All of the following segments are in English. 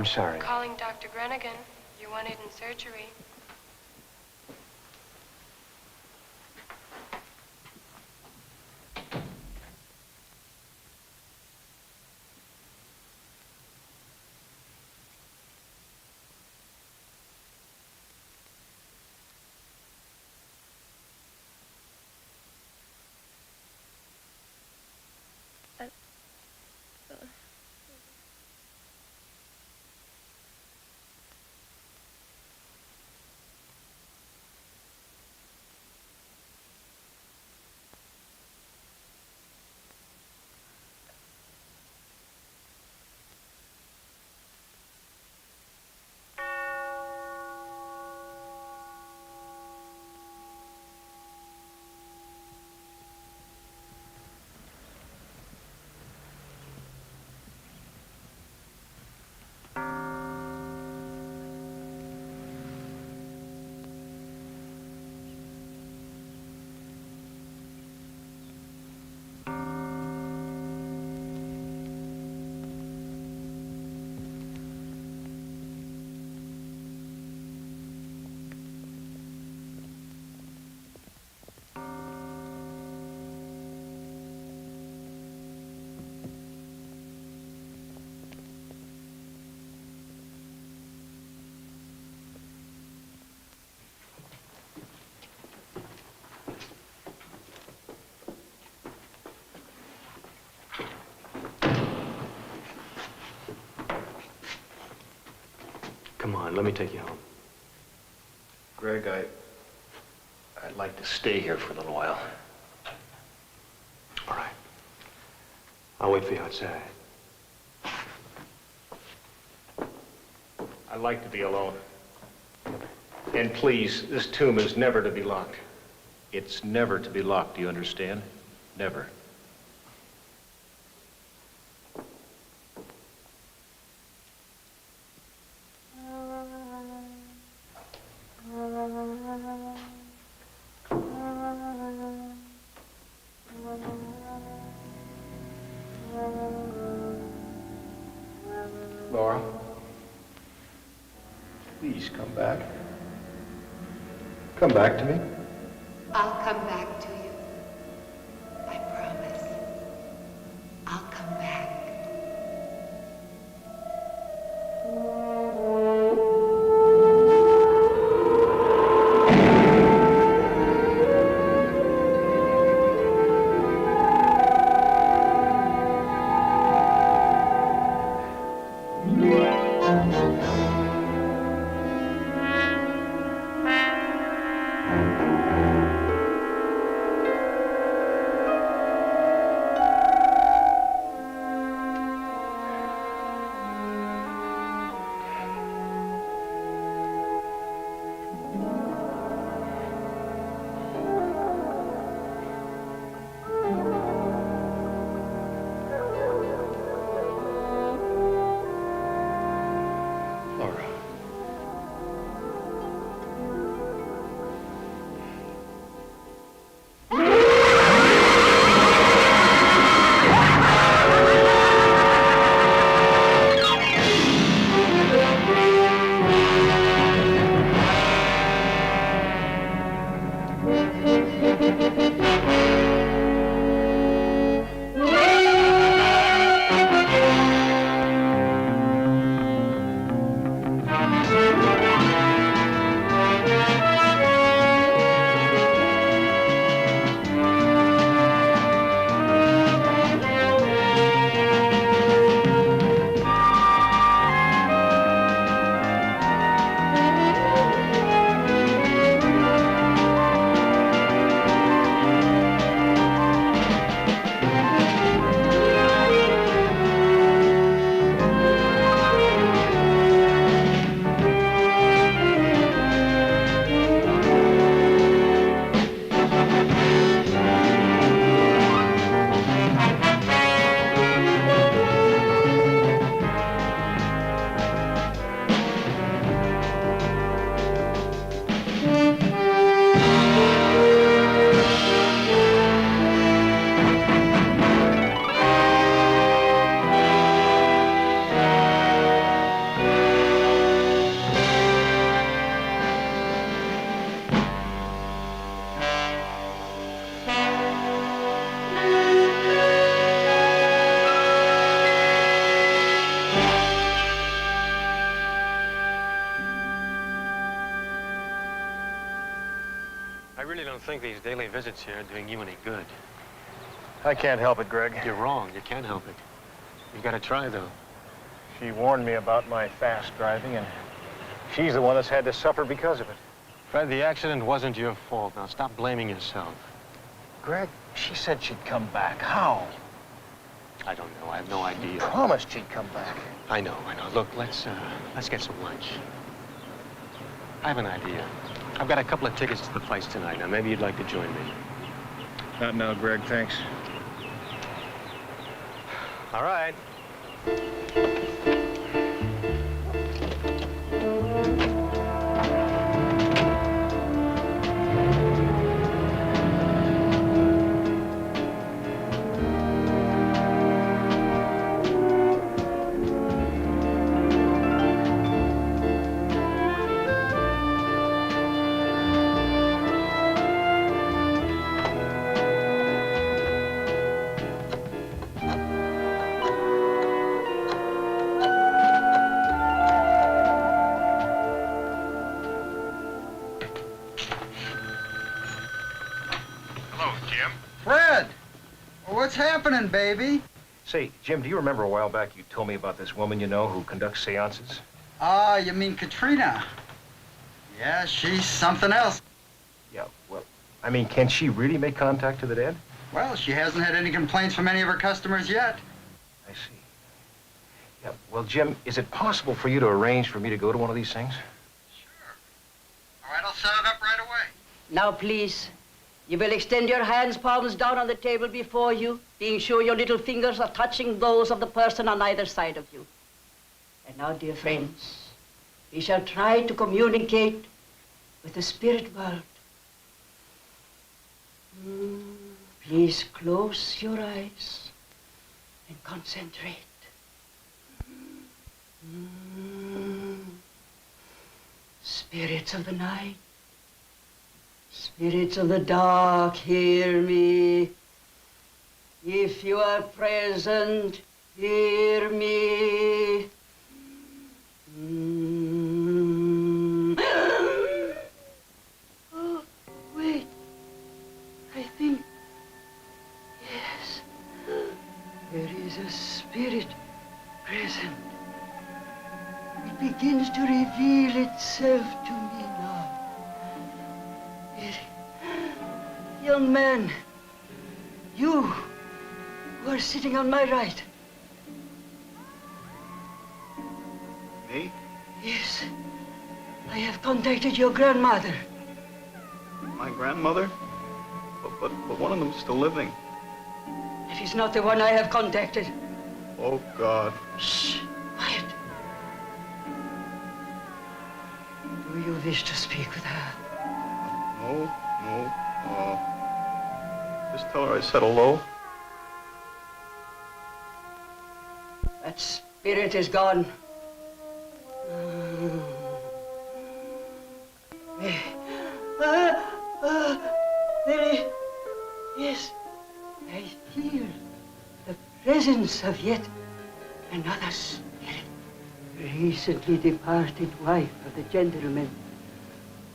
I'm sorry. Calling Dr. Grenigan. You're wanted in surgery. Come on, let me take you home. Greg, I'd like to stay here for a little while. All right. I'll wait for you outside. I'd like to be alone. And please, this tomb is never to be locked. It's never to be locked, do you understand? Never. Laura, please come back. Come back to me. I'll come back to you. I promise. I'll come back. I really don't think these daily visits here are doing you any good. I can't help it, Greg. You're wrong. You can't help it. You've got to try, though. She warned me about my fast driving, and she's the one that's had to suffer because of it. Fred, the accident wasn't your fault. Now, stop blaming yourself. Greg, she said she'd come back. How? I don't know. I have no idea. Promised she'd come back. I know. Look, let's get some lunch. I have an idea. I've got a couple of tickets to the place tonight. Now, maybe you'd like to join me. Not now, Greg, thanks. All right. Fred! What's happening, baby? Say, Jim, do you remember a while back you told me about this woman you know who conducts seances? Ah, you mean Katrina? Yeah, she's something else. Yeah, well, I mean, can she really make contact to the dead? Well, she hasn't had any complaints from any of her customers yet. I see. Yeah, well, Jim, is it possible for you to arrange for me to go to one of these things? Sure. All right, I'll set it up right away. Now, please, you will extend your hands, palms down on the table before you, being sure your little fingers are touching those of the person on either side of you. And now, dear friends, we shall try to communicate with the spirit world. Please close your eyes and concentrate. Spirits of the night, spirits of the dark, hear me. If you are present, hear me. Oh, wait. I think, yes, there is a spirit present. It begins to reveal itself to me now. Young man, you who are sitting on my right. Me? Yes, I have contacted your grandmother. My grandmother? But one of them's still living. It is not the one I have contacted. Oh, God. Shh, quiet. Do you wish to speak with her? No. Just tell her I said hello. That spirit is gone. There is, I feel the presence of yet another spirit. Recently departed wife of the gentleman.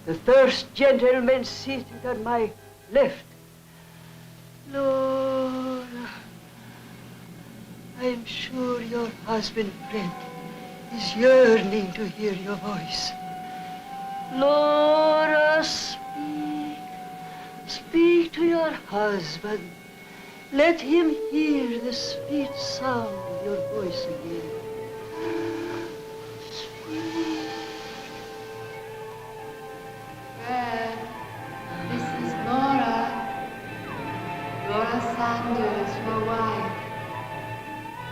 The first gentleman seated on my left. Laura, I'm sure your husband, Fred, is yearning to hear your voice. Laura, speak to your husband. Let him hear the sweet sound of your voice again. Fred, this is Laura. Laura Sanders, your wife.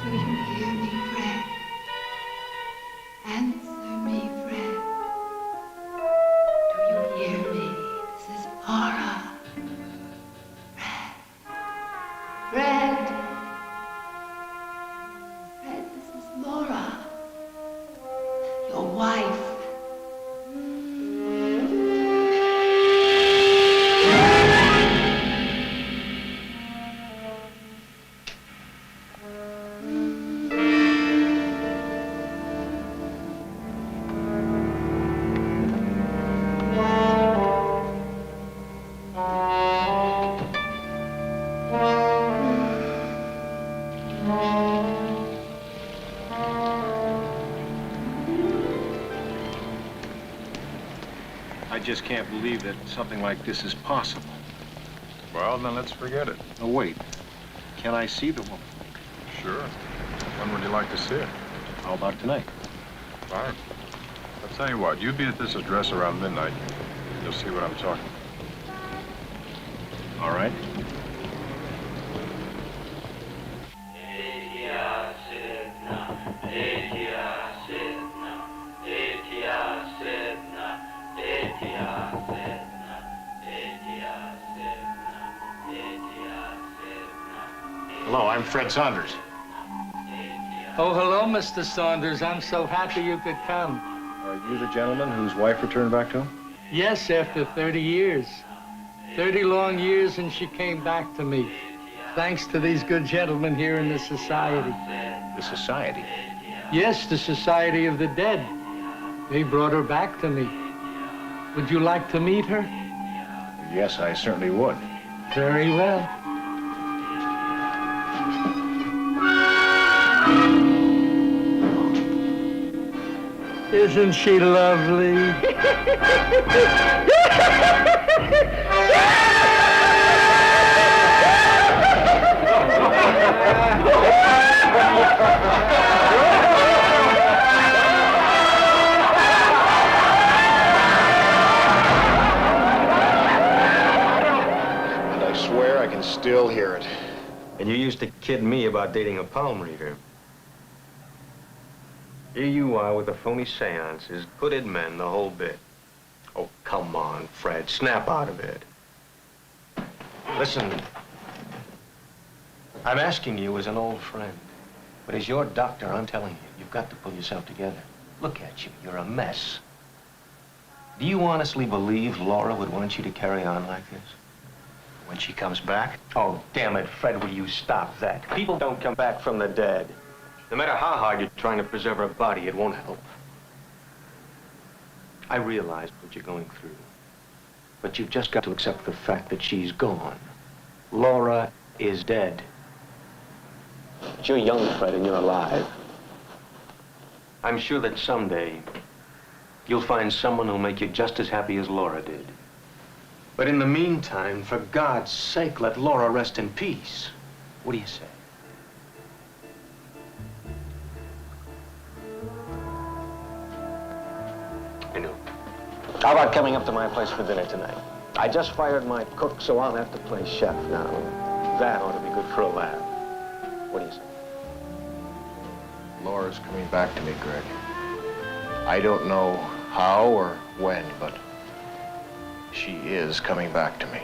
Do you hear me, Fred? Answer me, Fred. Do you hear me? This is Laura. Fred. Fred, this is Laura. just can't believe that something like this is possible. Well, then let's forget it. No, wait. Can I see the woman? Sure. When would you like to see it? How about tonight? Fine. I'll tell you what, you be at this address around midnight. You'll see what I'm talking about. All right. Hello, I'm Fred Saunders. Oh, hello, Mr. Saunders. I'm so happy you could come. Are you the gentleman whose wife returned back to him? Yes, after 30 years. 30 long years, and she came back to me. Thanks to these good gentlemen here in the society. The society? Yes, the Society of the Dead. They brought her back to me. Would you like to meet her? Yes, I certainly would. Very well. Isn't she lovely? And I swear I can still hear it. And you used to kid me about dating a palm reader. Here you are with the phony seances, hooded men, the whole bit. Oh, come on, Fred, snap out of it. Listen, I'm asking you as an old friend, but as your doctor, I'm telling you, you've got to pull yourself together. Look at you, you're a mess. Do you honestly believe Laura would want you to carry on like this? When she comes back? Oh, damn it, Fred, will you stop that? People don't come back from the dead. No matter how hard you're trying to preserve her body, it won't help. I realize what you're going through, but you've just got to accept the fact that she's gone. Laura is dead. But you're young, Fred, and you're alive. I'm sure that someday you'll find someone who'll make you just as happy as Laura did. But in the meantime, for God's sake, let Laura rest in peace. What do you say? I know. How about coming up to my place for dinner tonight? I just fired my cook, so I'll have to play chef now. That ought to be good for a laugh. What do you say? Laura's coming back to me, Greg. I don't know how or when, but she is coming back to me.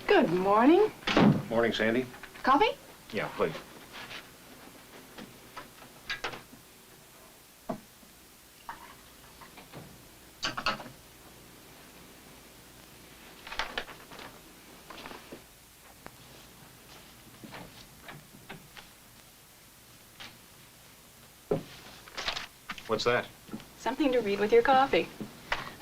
Good morning. Morning, Sandy. Coffee? Yeah, please. What's that? Something to read with your coffee.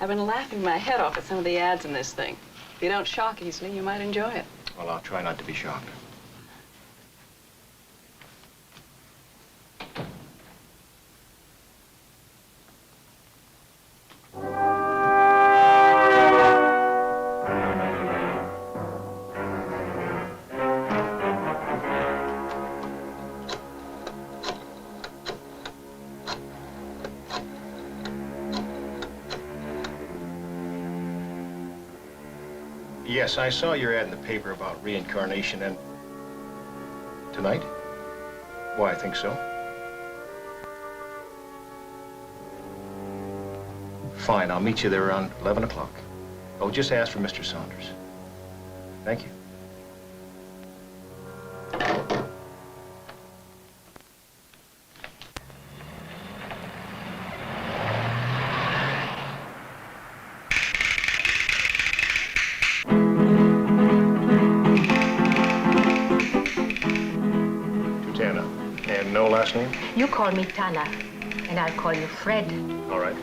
I've been laughing my head off at some of the ads in this thing. If you don't shock easily, you might enjoy it. Well, I'll try not to be shocked. Yes, I saw your ad in the paper about reincarnation and... Tonight? Why, I think so. Fine, I'll meet you there around 11 o'clock. Oh, just ask for Mr. Saunders. Thank you. No last name? You call me Tana, and I'll call you Fred. All right.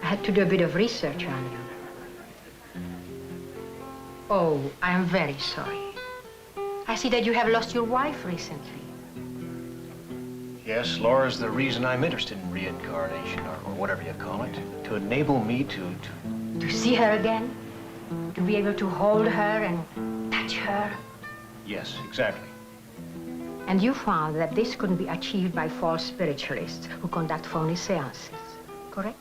I had to do a bit of research on you. Oh, I am very sorry. I see that you have lost your wife recently. Yes, Laura's the reason I'm interested in reincarnation, or whatever you call it. To enable me to... To see her again? To be able to hold her and touch her? Yes, exactly. And you found that this couldn't be achieved by false spiritualists who conduct phony seances, correct?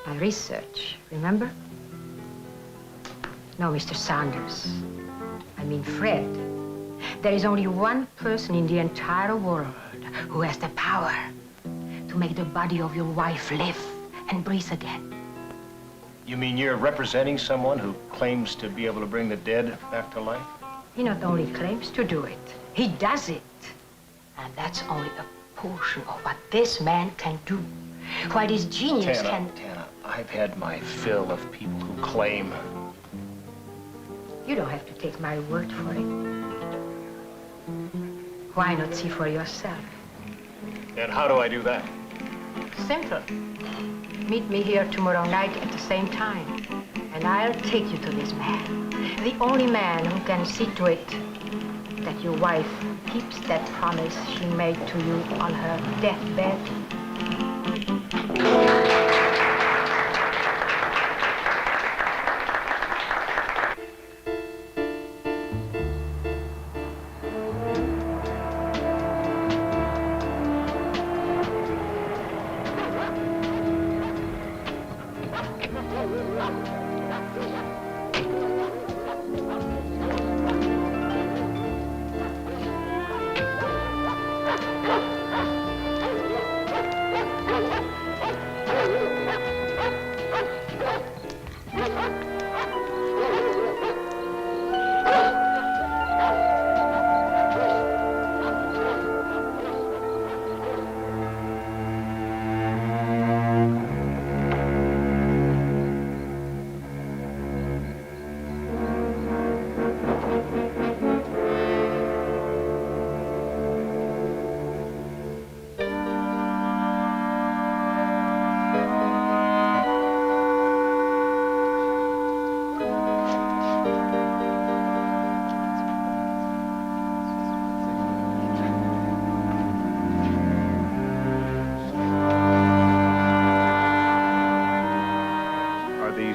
By research, remember? No, Mr. Saunders. I mean Fred. There is only one person in the entire world who has the power to make the body of your wife live and breathe again. You mean you're representing someone who claims to be able to bring the dead back to life? He not only claims to do it, he does it. And that's only a portion of what this man can do. What his genius can... Tana, I've had my fill of people who claim... You don't have to take my word for it. Why not see for yourself? And how do I do that? Simple. Meet me here tomorrow night at the same time, and I'll take you to this man. The only man who can see to it that your wife keeps that promise she made to you on her deathbed.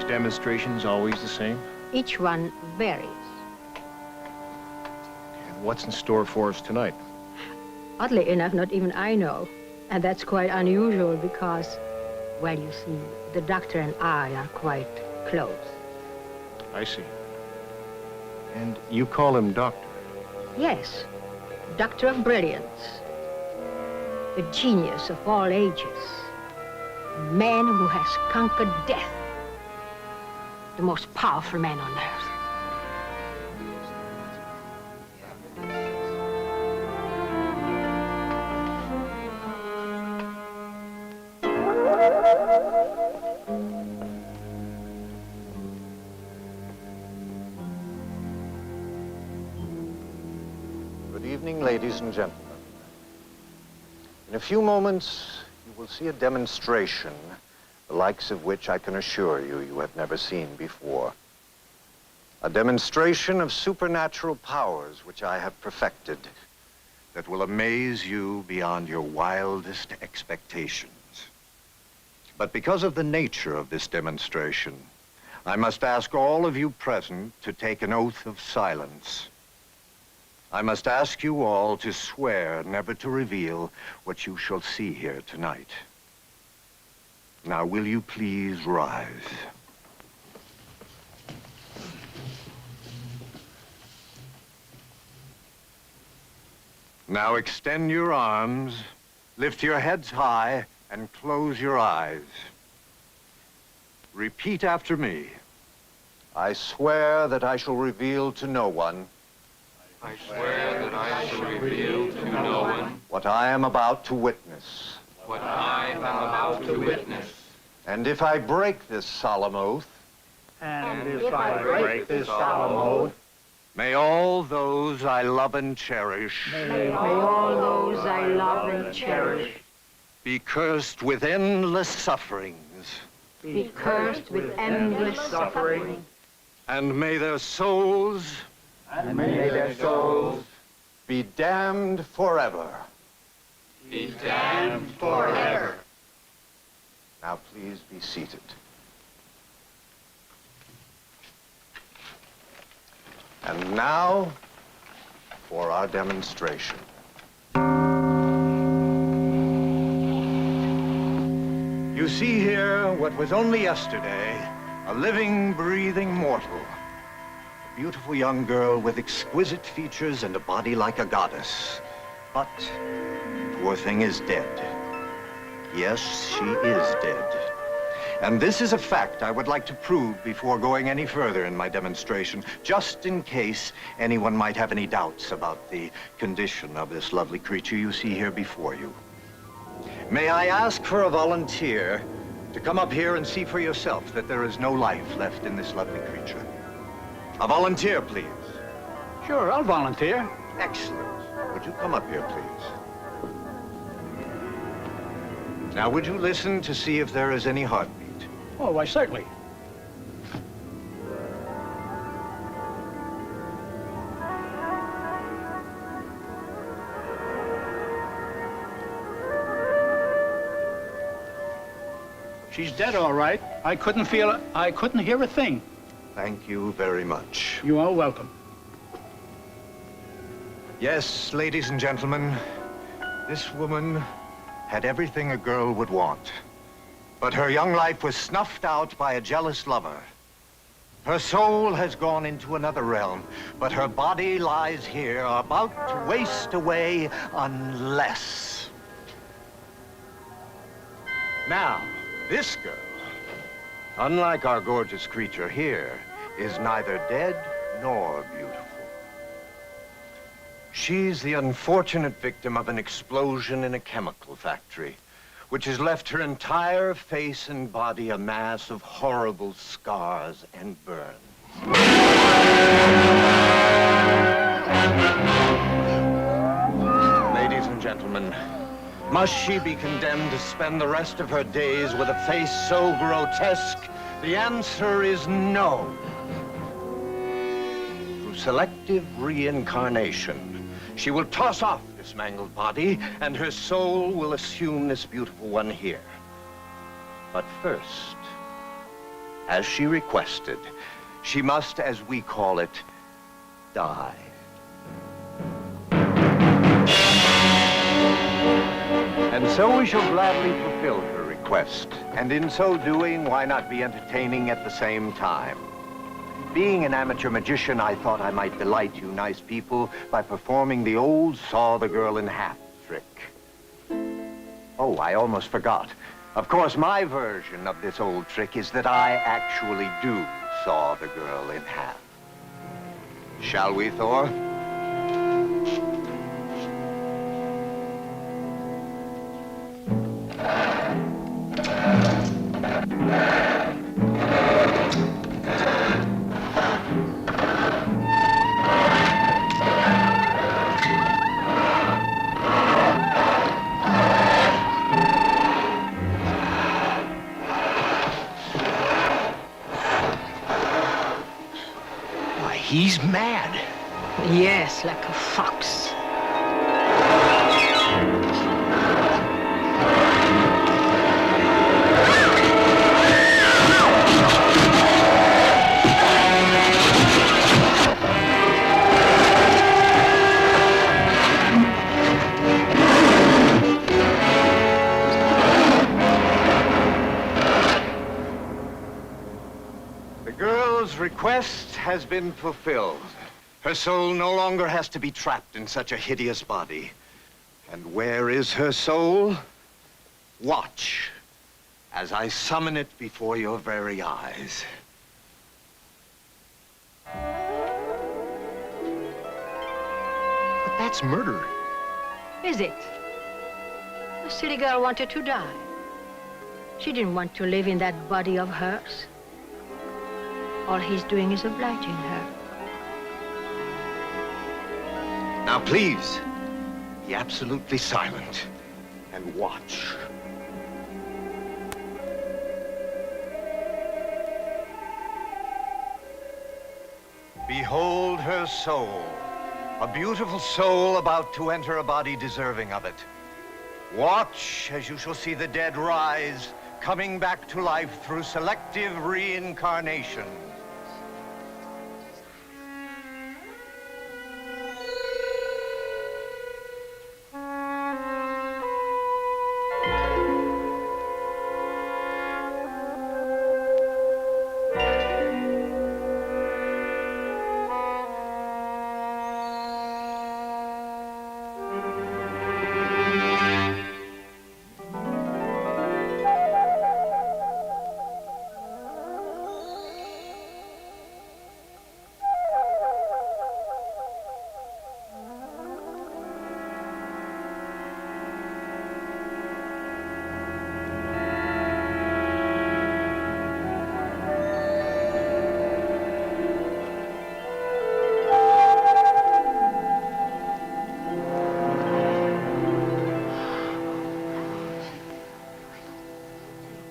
Demonstrations always the same? Each one varies. And what's in store for us tonight? Oddly enough, not even I know. And that's quite unusual because, well, you see, the doctor and I are quite close. I see. And you call him doctor? Yes, doctor of brilliance. The genius of all ages. A man who has conquered death. The most powerful man on earth. Good evening, ladies and gentlemen. In a few moments, you will see a demonstration, the likes of which I can assure you you have never seen before. A demonstration of supernatural powers which I have perfected that will amaze you beyond your wildest expectations. But because of the nature of this demonstration, I must ask all of you present to take an oath of silence. I must ask you all to swear never to reveal what you shall see here tonight. Now, will you please rise? Now extend your arms, lift your heads high, and close your eyes. Repeat after me. I swear that I shall reveal to no one. I swear that I shall reveal to no one what I am about to witness. what I am about to witness. And if I break this solemn oath, And if I break this solemn oath, may all those I love and cherish May all those I love and cherish be cursed with endless sufferings, be cursed with endless suffering, and may their souls be damned forever. Be damned forever. Now please be seated. And now for our demonstration. You see here what was only yesterday a living, breathing mortal. A beautiful young girl with exquisite features and a body like a goddess. But the poor thing is dead. Yes, she is dead. And this is a fact I would like to prove before going any further in my demonstration, just in case anyone might have any doubts about the condition of this lovely creature you see here before you. May I ask for a volunteer to come up here and see for yourself that there is no life left in this lovely creature? A volunteer, please. sure, I'll volunteer. Excellent. Would you come up here, please? Now, would you listen to see if there is any heartbeat? Oh, why, certainly. She's dead, all right. I couldn't hear a thing. Thank you very much. You are welcome. Yes, ladies and gentlemen, this woman had everything a girl would want. But her young life was snuffed out by a jealous lover. Her soul has gone into another realm, but her body lies here, about to waste away unless... Now, this girl, unlike our gorgeous creature here, is neither dead nor beautiful. She's the unfortunate victim of an explosion in a chemical factory, which has left her entire face and body a mass of horrible scars and burns. Ladies and gentlemen, must she be condemned to spend the rest of her days with a face so grotesque? The answer is no. Through selective reincarnation, she will toss off this mangled body, and her soul will assume this beautiful one here. But first, as she requested, she must, as we call it, die. And so we shall gladly fulfill her request. And in so doing, why not be entertaining at the same time? Being an amateur magician, I thought I might delight you nice people by performing the old Saw the Girl in Half trick. Oh, I almost forgot. Of course, my version of this old trick is that I actually do saw the girl in half. Shall we, Thor? He's mad. Yes, like a fox. The girl's request has been fulfilled. Her soul no longer has to be trapped in such a hideous body. And where is her soul? Watch as I summon it before your very eyes. But that's murder. Is it? The silly girl wanted to die. She didn't want to live in that body of hers. All he's doing is obliging her. Now, please, be absolutely silent and watch. Behold her soul, a beautiful soul about to enter a body deserving of it. Watch as you shall see the dead rise, coming back to life through selective reincarnation.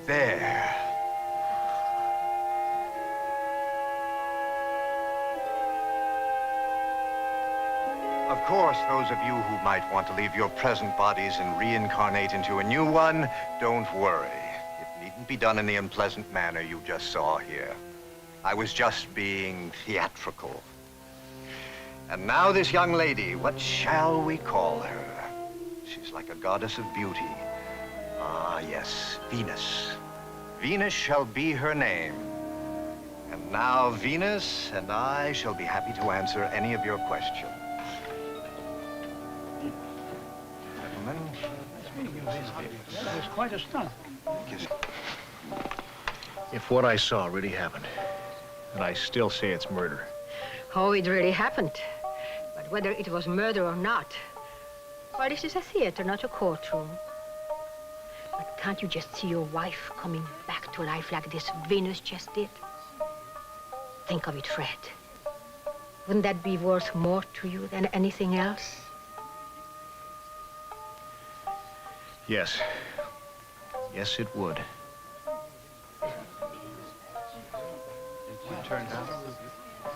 There. Of course, those of you who might want to leave your present bodies and reincarnate into a new one, don't worry. It needn't be done in the unpleasant manner you just saw here. I was just being theatrical. And now this young lady, what shall we call her? She's like a goddess of beauty. Ah, yes, Venus. Venus shall be her name. And now Venus and I shall be happy to answer any of your questions. Gentlemen. That was quite a stunt. If what I saw really happened, and I still say it's murder. Oh, it really happened. But whether it was murder or not, well, this is a theater, not a courtroom. But can't you just see your wife coming back to life like this Venus just did? Think of it, Fred. Wouldn't that be worth more to you than anything else? Yes. Yes, it would.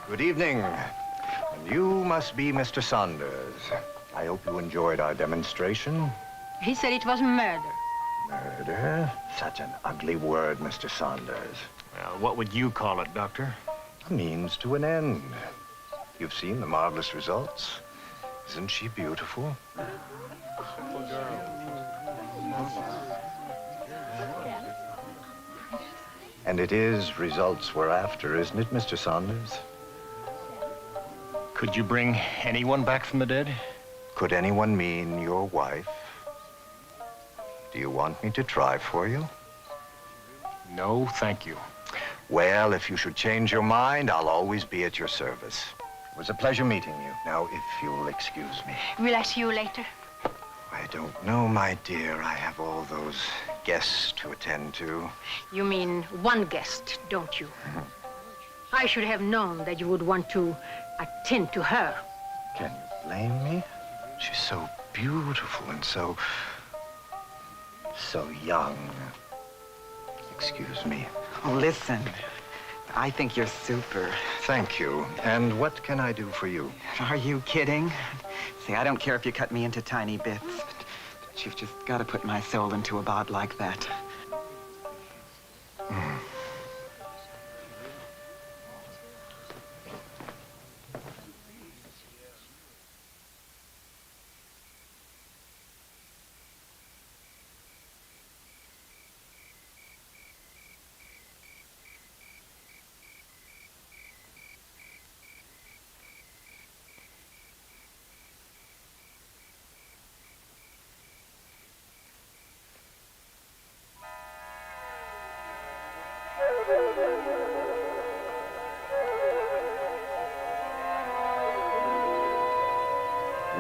Good evening. And you must be Mr. Saunders. I hope you enjoyed our demonstration. He said it was murder. Murder? Such an ugly word, Mr. Saunders. Well, what would you call it, Doctor? A means to an end. You've seen the marvelous results. Isn't she beautiful? And it is results we're after, isn't it, Mr. Saunders? Could you bring anyone back from the dead? Could anyone mean your wife? Do you want me to try for you? No, thank you. Well, if you should change your mind, I'll always be at your service. It was a pleasure meeting you. Now, if you'll excuse me. Will I see you later? I don't know, my dear. I have all those guests to attend to. You mean one guest, don't you? I should have known that you would want to attend to her. Can you blame me? She's so beautiful and so young. Excuse me. Oh, listen, I think you're super. Thank you. And what can I do for you? Are you kidding? See, I don't care if you cut me into tiny bits, but you've just got to put my soul into a bod like that.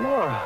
Laura.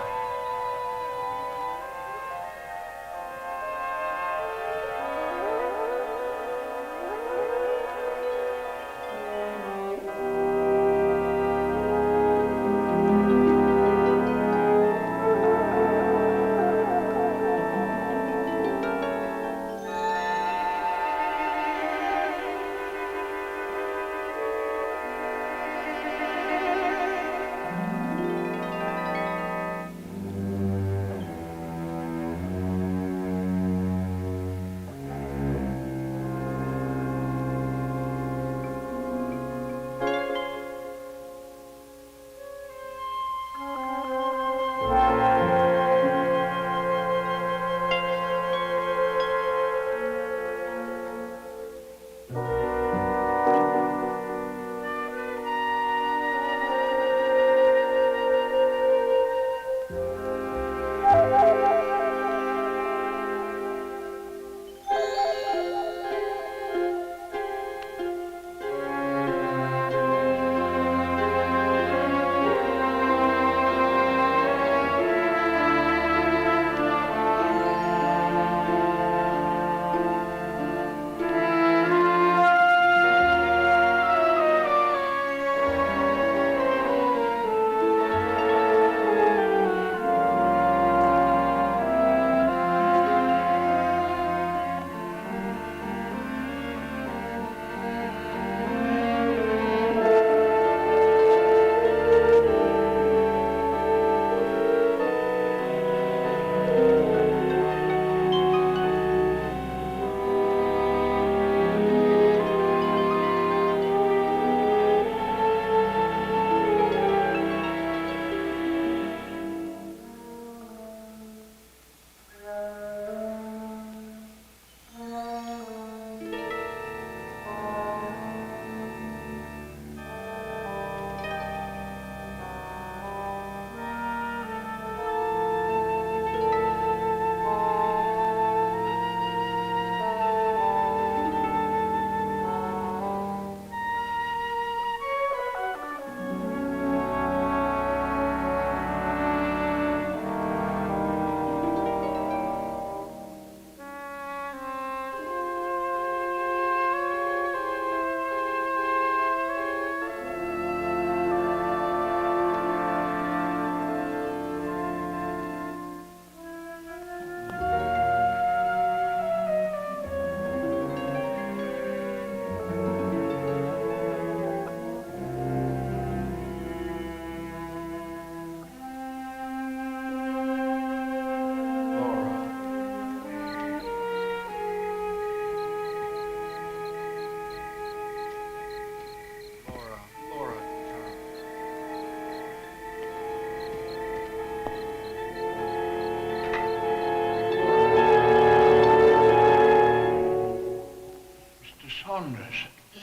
Saunders.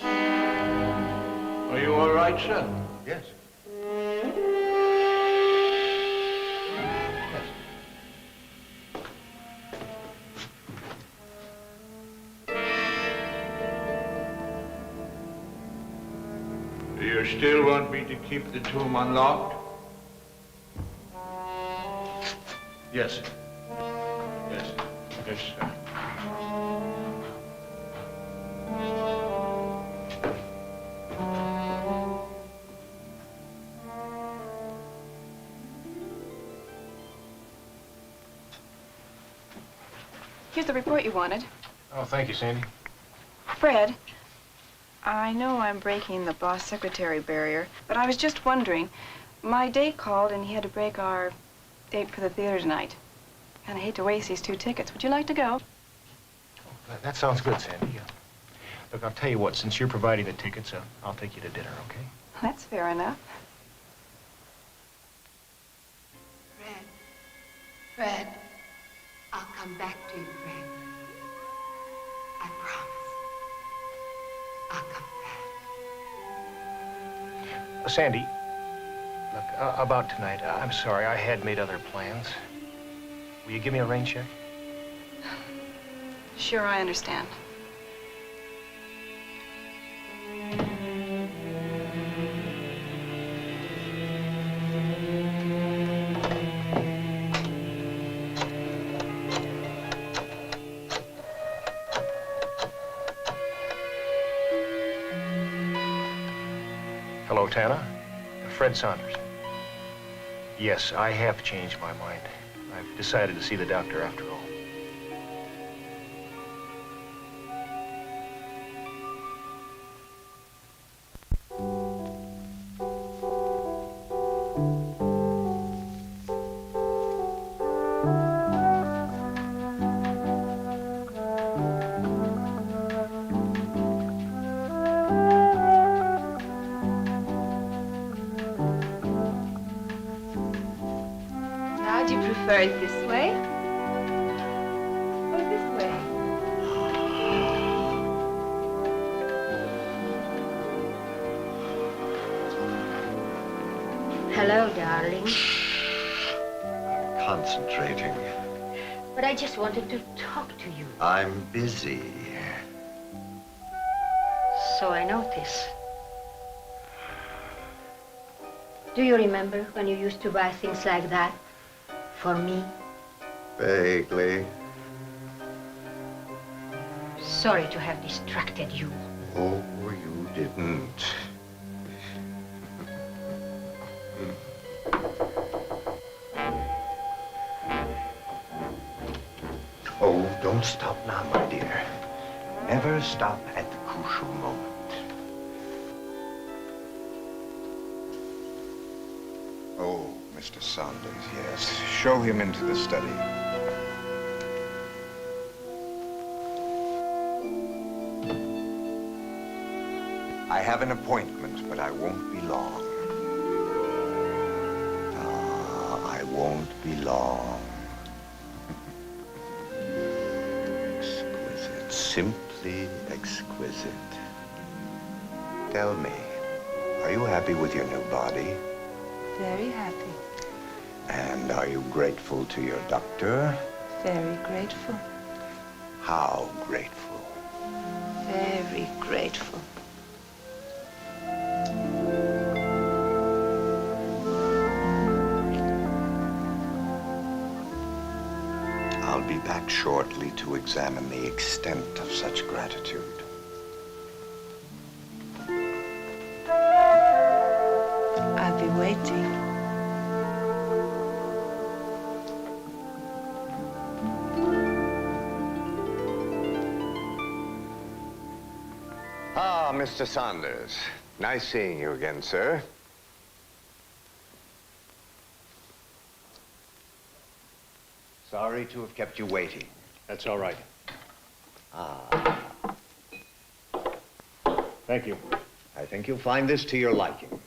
Are you all right, sir? Yes. Do you still want me to keep the tomb unlocked? Yes. Yes. Yes, sir. Here's the report you wanted. Oh, thank you, Sandy. Fred, I know I'm breaking the boss secretary barrier, but I was just wondering, my date called and he had to break our date for the theater tonight. And I hate to waste these 2 tickets. Would you like to go? That sounds good, Sandy. Look, I'll tell you what, since you're providing the tickets, I'll take you to dinner, okay? That's fair enough. Fred, I'll come back to you, Fred. I promise. I'll come back. Sandy, look, about tonight, I'm sorry, I had made other plans. Will you give me a rain check? Sure, I understand. Hello, Tana. Fred Saunders. Yes, I have changed my mind. I've decided to see the doctor after all. Now, do you prefer it this way? Or this way? Hello, darling. Concentrating. But I just wanted to talk to you. I'm busy. So I notice. Do you remember when you used to buy things like that? For me? Vaguely. Sorry to have distracted you. Oh, you didn't. Oh, don't stop now, my dear. Never stop at the crucial moment. Oh, Mr. Saunders, yes. Show him into the study. I have an appointment, but I won't be long. I won't be long. Exquisite, simply exquisite. Tell me, are you happy with your new body? Very happy. And are you grateful to your doctor? Very grateful. How grateful? Very grateful. I'll be back shortly to examine the extent of such gratitude. I'll be waiting. Ah, Mr. Saunders. Nice seeing you again, sir. Sorry to have kept you waiting. That's all right. Ah. Thank you. I think you'll find this to your liking.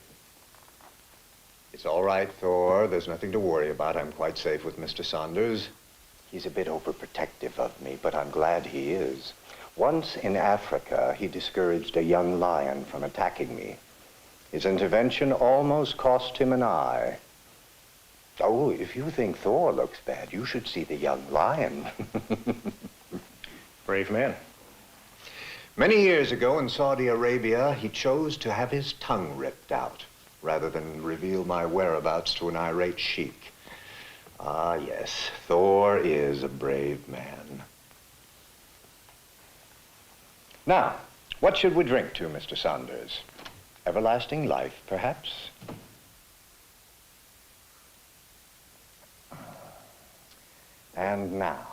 It's all right, Thor. There's nothing to worry about. I'm quite safe with Mr. Saunders. He's a bit overprotective of me, but I'm glad he is. Once in Africa, he discouraged a young lion from attacking me. His intervention almost cost him an eye. Oh, if you think Thor looks bad, you should see the young lion. Brave man. Many years ago in Saudi Arabia, he chose to have his tongue ripped out rather than reveal my whereabouts to an irate sheik. Ah, yes, Thor is a brave man. Now, what should we drink to, Mr. Saunders? Everlasting life, perhaps? And now,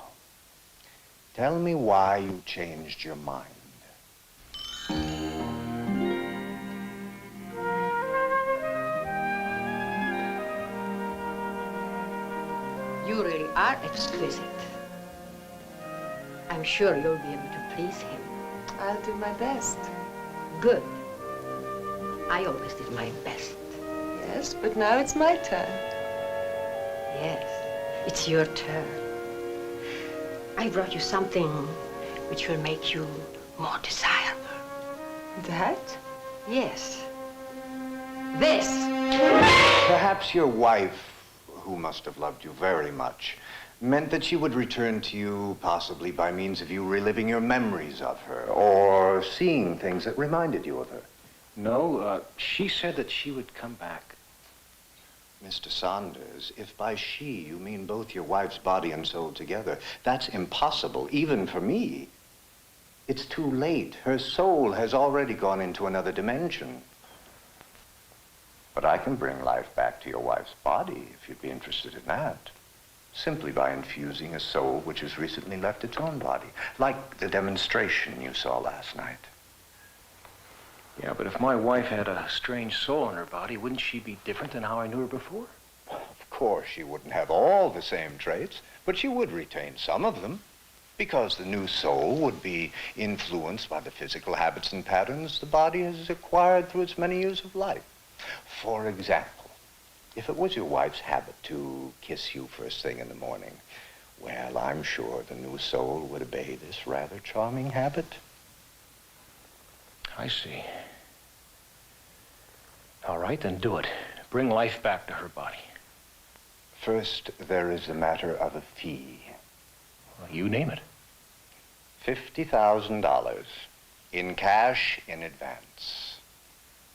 tell me why you changed your mind. You really are exquisite. I'm sure you'll be able to please him. I'll do my best. Good. I always did my best. Yes, but now it's my turn. Yes, it's your turn. I brought you something which will make you more desirable. That? Yes. This. Perhaps your wife, who must have loved you very much, meant that she would return to you possibly by means of you reliving your memories of her or seeing things that reminded you of her. No, she said that she would come back. Mr. Saunders, if by she you mean both your wife's body and soul together, that's impossible, even for me. It's too late. Her soul has already gone into another dimension. But I can bring life back to your wife's body, if you'd be interested in that. Simply by infusing a soul which has recently left its own body, like the demonstration you saw last night. Yeah, but if my wife had a strange soul in her body, wouldn't she be different than how I knew her before? Of course, she wouldn't have all the same traits, but she would retain some of them, because the new soul would be influenced by the physical habits and patterns the body has acquired through its many years of life. For example, if it was your wife's habit to kiss you first thing in the morning, well, I'm sure the new soul would obey this rather charming habit. I see. All right, then do it. Bring life back to her body. First, there is the matter of a fee. Well, you name it. $50,000 in cash in advance.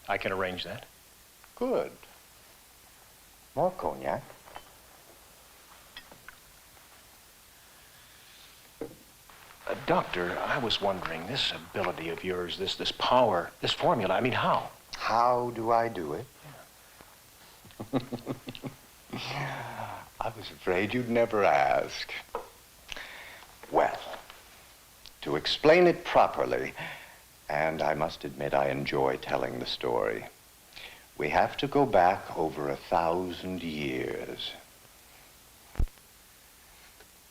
I can arrange that. Good. More cognac? Doctor, I was wondering, this ability of yours, this power, this formula, I mean, how? How do I do it? I was afraid you'd never ask. Well, to explain it properly, and I must admit I enjoy telling the story, we have to go back over 1,000 years.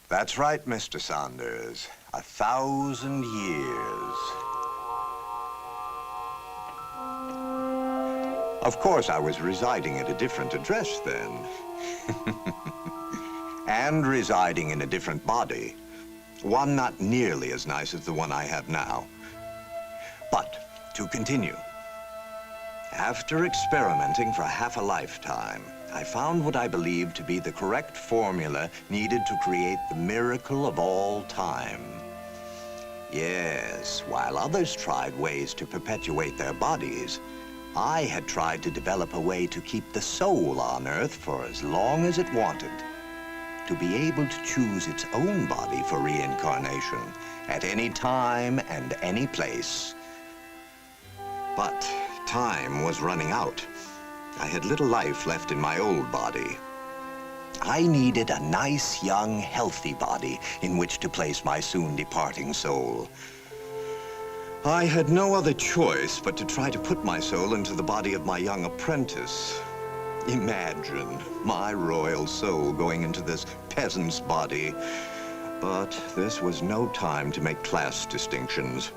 That's right, Mr. Saunders. 1,000 years. Of course, I was residing at a different address then. And residing in a different body. One not nearly as nice as the one I have now. But, to continue. After experimenting for half a lifetime, I found what I believed to be the correct formula needed to create the miracle of all time. Yes, while others tried ways to perpetuate their bodies, I had tried to develop a way to keep the soul on Earth for as long as it wanted. To be able to choose its own body for reincarnation at any time and any place. But time was running out. I had little life left in my old body. I needed a nice, young, healthy body in which to place my soon-departing soul. I had no other choice but to try to put my soul into the body of my young apprentice. Imagine my royal soul going into this peasant's body. But this was no time to make class distinctions.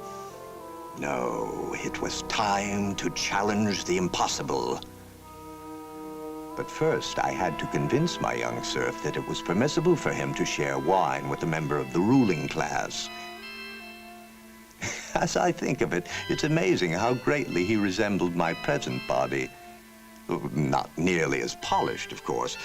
No, it was time to challenge the impossible. But first, I had to convince my young serf that it was permissible for him to share wine with a member of the ruling class. As I think of it, it's amazing how greatly he resembled my present body. Not nearly as polished, of course.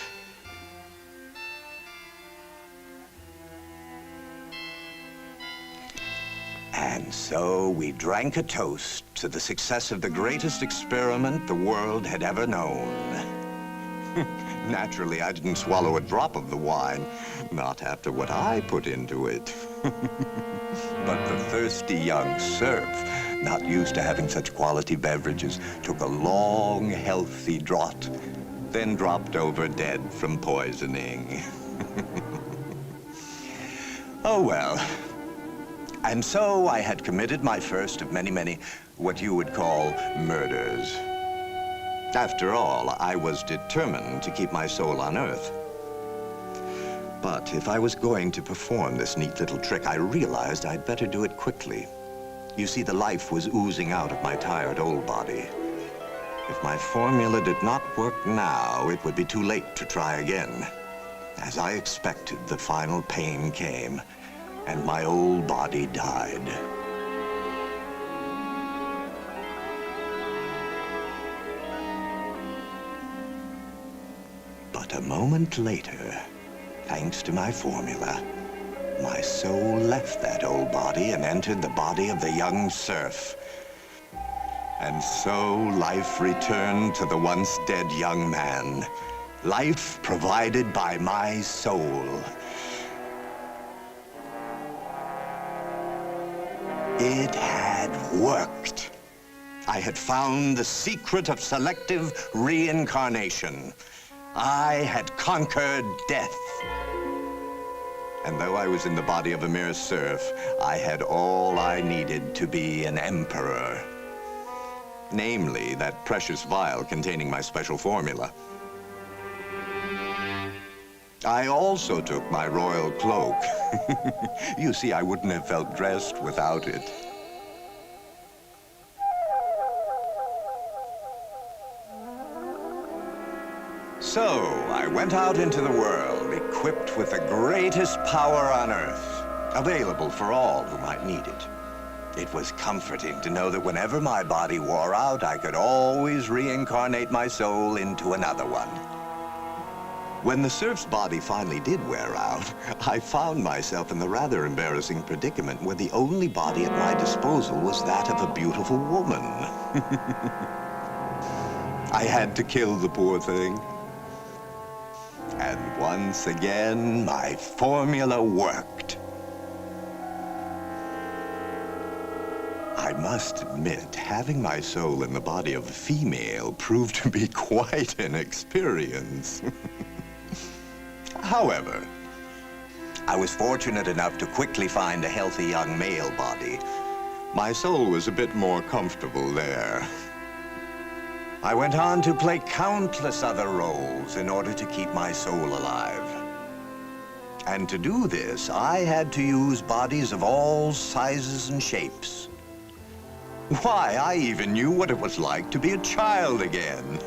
And so we drank a toast to the success of the greatest experiment the world had ever known. Naturally, I didn't swallow a drop of the wine, not after what I put into it. But the thirsty young serf, not used to having such quality beverages, took a long, healthy draught, then dropped over dead from poisoning. Oh, well. And so I had committed my first of many, what you would call murders. After all, I was determined to keep my soul on Earth. But if I was going to perform this neat little trick, I realized I'd better do it quickly. You see, the life was oozing out of my tired old body. If my formula did not work now, it would be too late to try again. As I expected, the final pain came, and my old body died. But a moment later, thanks to my formula, my soul left that old body and entered the body of the young serf. And so life returned to the once dead young man. Life provided by my soul. It had worked. I had found the secret of selective reincarnation. I had conquered death. And though I was in the body of a mere serf, I had all I needed to be an emperor. Namely, that precious vial containing my special formula. I also took my royal cloak. You see, I wouldn't have felt dressed without it. So, I went out into the world, equipped with the greatest power on Earth, available for all who might need it. It was comforting to know that whenever my body wore out, I could always reincarnate my soul into another one. When the serf's body finally did wear out, I found myself in the rather embarrassing predicament where the only body at my disposal was that of a beautiful woman. I had to kill the poor thing. And once again, my formula worked. I must admit, having my soul in the body of a female proved to be quite an experience. However, I was fortunate enough to quickly find a healthy young male body. My soul was a bit more comfortable there. I went on to play countless other roles in order to keep my soul alive. And to do this, I had to use bodies of all sizes and shapes. Why, I even knew what it was like to be a child again.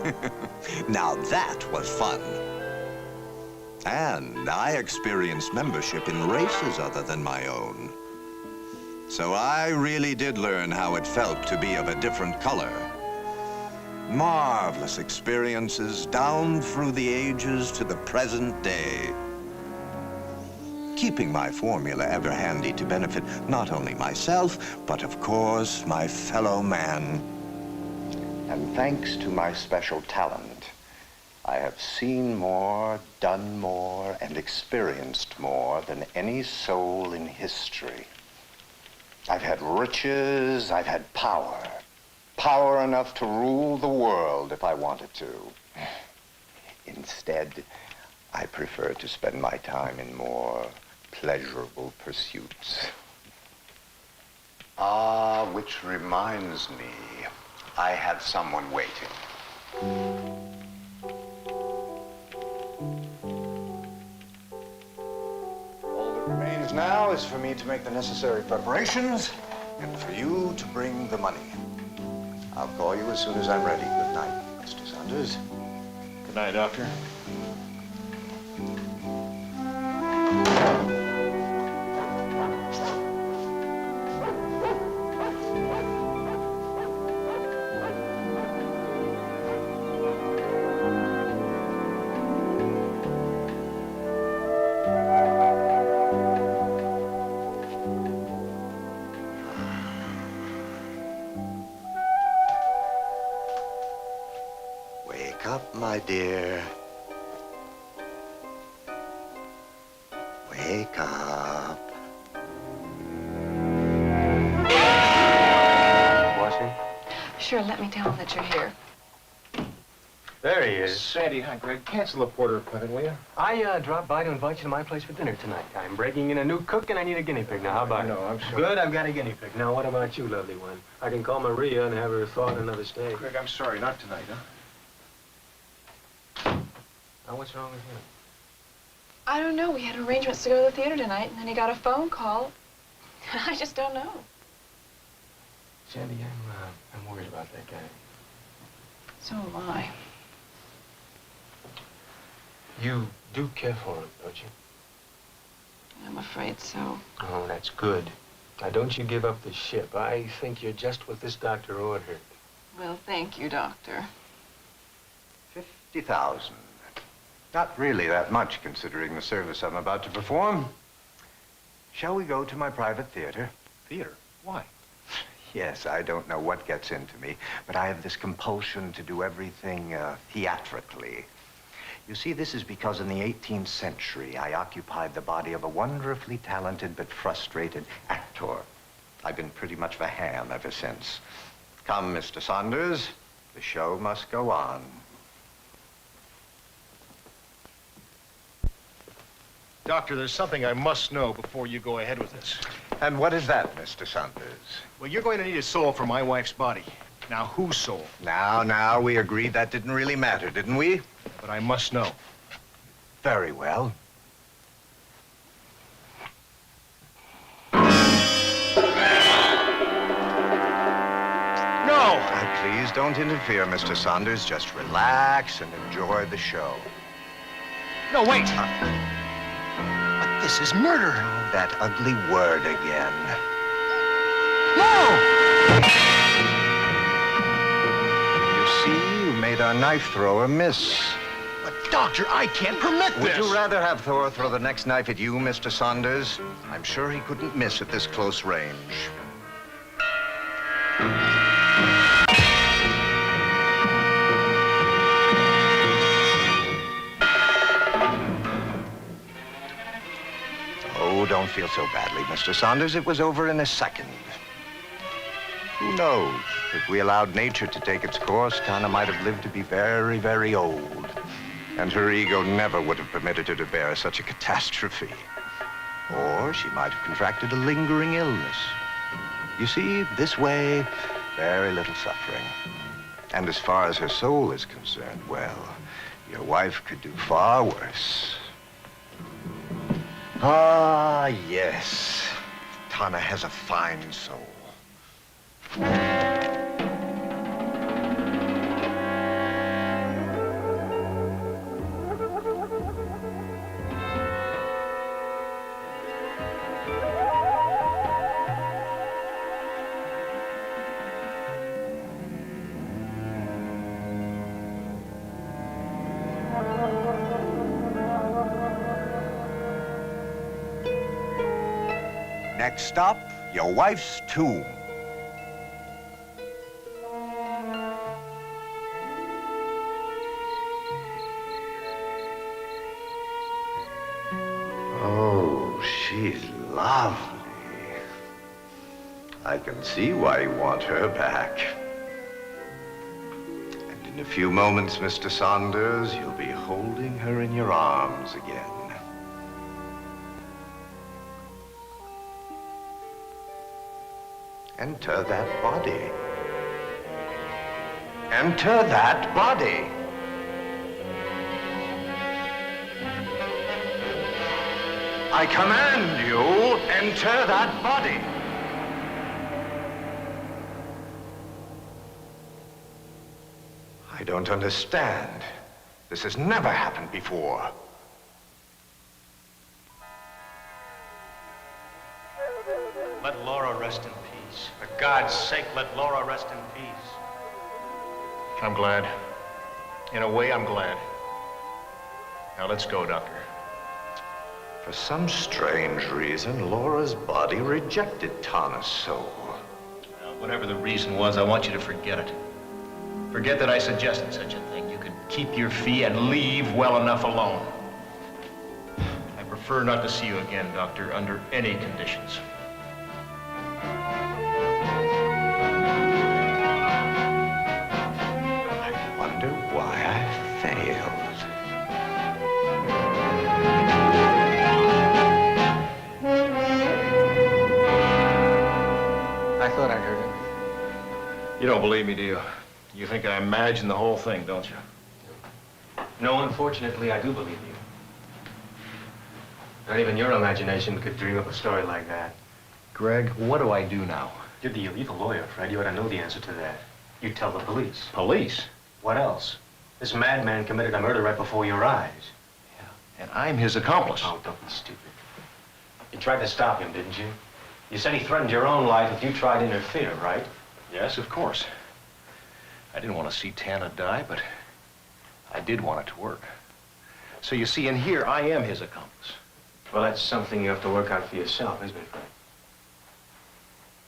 Now that was fun. And I experienced membership in races other than my own. So I really did learn how it felt to be of a different color. Marvelous experiences down through the ages to the present day. Keeping my formula ever handy to benefit not only myself, but of course, my fellow man. And thanks to my special talent, I have seen more, done more, and experienced more than any soul in history. I've had riches, I've had power. Power enough to rule the world if I wanted to. Instead, I prefer to spend my time in more pleasurable pursuits. Ah, which reminds me, I have someone waiting. All that remains now is for me to make the necessary preparations and for you to bring the money. I'll call you as soon as I'm ready. Good night, Mr. Saunders. Good night, Doctor. Wake up, my dear. Wake up. Washing? Sure, let me tell him that you're here. There he is. Sandy, hi, Greg. Cancel the Porter appointment, will you? I dropped by to invite you to my place for dinner tonight. I'm breaking in a new cook, and I need a guinea pig. Now, how about it? No, I'm sorry. Good, I've got a guinea pig. Now, what about you, lovely one? I can call Maria and have her thaw in another steak. Greg, I'm sorry. Not tonight, huh? Now, what's wrong with him? I don't know. We had arrangements to go to the theater tonight, and then he got a phone call. I just don't know. Sandy, I'm worried about that guy. So am I. You do care for him, don't you? I'm afraid so. Oh, that's good. Now, don't you give up the ship. I think you're just what this doctor ordered. Well, thank you, Doctor. 50,000. Not really that much, considering the service I'm about to perform. Shall we go to my private theater? Theater? Why? Yes, I don't know what gets into me, but I have this compulsion to do everything theatrically. You see, this is because in the 18th century, I occupied the body of a wonderfully talented but frustrated actor. I've been pretty much of a ham ever since. Come, Mr. Saunders, the show must go on. Doctor, there's something I must know before you go ahead with this. And what is that, Mr. Saunders? Well, you're going to need a soul for my wife's body. Now, whose soul? Now, we agreed that didn't really matter, didn't we? But I must know. Very well. No! Please don't interfere, Mr. Saunders. Just relax and enjoy the show. No, wait! But this is murder! Oh, that ugly word again. No! You see, you made our knife thrower miss. But, Doctor, I can't permit this! Would you rather have Thor throw the next knife at you, Mr. Saunders? I'm sure he couldn't miss at this close range. Oh, don't feel so badly, Mr. Saunders. It was over in a second. Who knows? If we allowed nature to take its course, Tana might have lived to be very, very old. And her ego never would have permitted her to bear such a catastrophe. Or she might have contracted a lingering illness. You see, this way, very little suffering. And as far as her soul is concerned, well, your wife could do far worse. Ah, yes. Tana has a fine soul. Next stop, your wife's tomb. Oh, she's lovely. I can see why you want her back. And in a few moments, Mr. Saunders, you'll be holding her in your arms again. Enter that body. Enter that body. I command you, enter that body. I don't understand. This has never happened before. Let Laura rest in peace. For God's sake, let Laura rest in peace. I'm glad. In a way, I'm glad. Now, let's go, Doctor. For some strange reason, Laura's body rejected Tana's soul. Whatever the reason was, I want you to forget it. Forget that I suggested such a thing. You could keep your fee and leave well enough alone. I prefer not to see you again, Doctor, under any conditions. I wonder why I failed. I thought I'd heard him. You don't believe me, do you? You think I imagined the whole thing, don't you? No, unfortunately, I do believe you. Not even your imagination could dream up a story like that. Greg, what do I do now? You're the illegal lawyer, Fred. You ought to know the answer to that. You tell the police. Police? What else? This madman committed a murder right before your eyes. And I'm his accomplice. Oh, don't be stupid. You tried to stop him, didn't you? You said he threatened your own life if you tried to interfere, right? Yes, of course. I didn't want to see Tana die, but I did want it to work. So you see, in here, I am his accomplice. Well, that's something you have to work out for yourself, isn't it, Fred?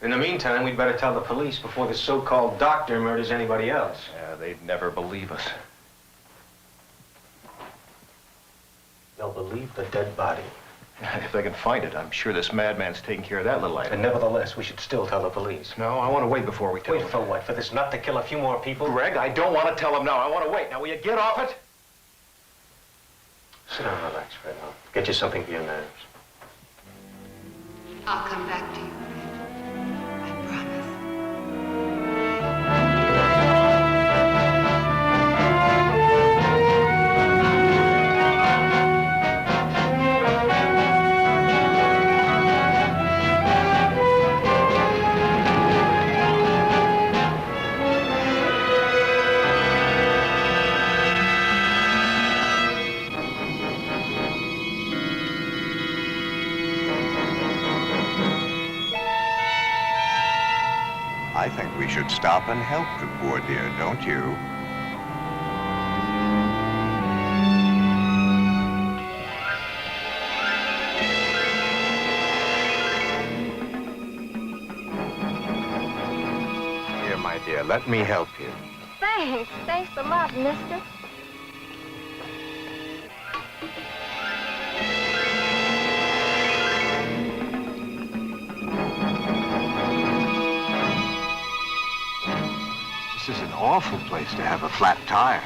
In the meantime, we'd better tell the police before the so-called doctor murders anybody else. Yeah, they'd never believe us. They'll believe the dead body. If they can find it, I'm sure this madman's taking care of that little item. And nevertheless, we should still tell the police. No, I want to wait before we tell them. Wait for what? For this nut to kill a few more people? Greg, I don't want to tell them now. I want to wait. Now, will you get off it? Sit down and relax, Fred. I'll get you something for your nerves. I'll come back to you, Fred. I promise. I think we should stop and help the poor dear, don't you? Here, my dear, let me help you. Thanks. Thanks a lot, mister. This is an awful place to have a flat tire.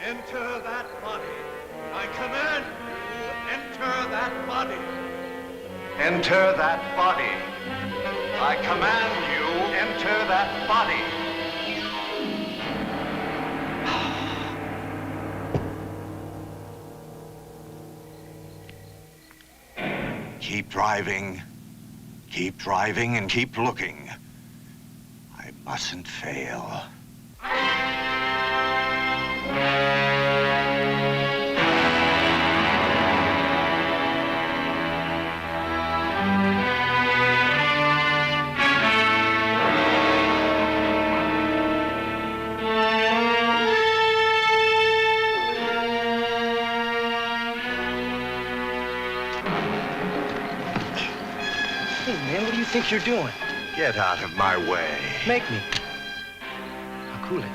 Enter that body. I command you, enter that body. Enter that body. I command you, enter that body. Keep driving, and keep looking. I mustn't fail. Hey, man, what do you think you're doing? Get out of my way. Make me. I'll cool it.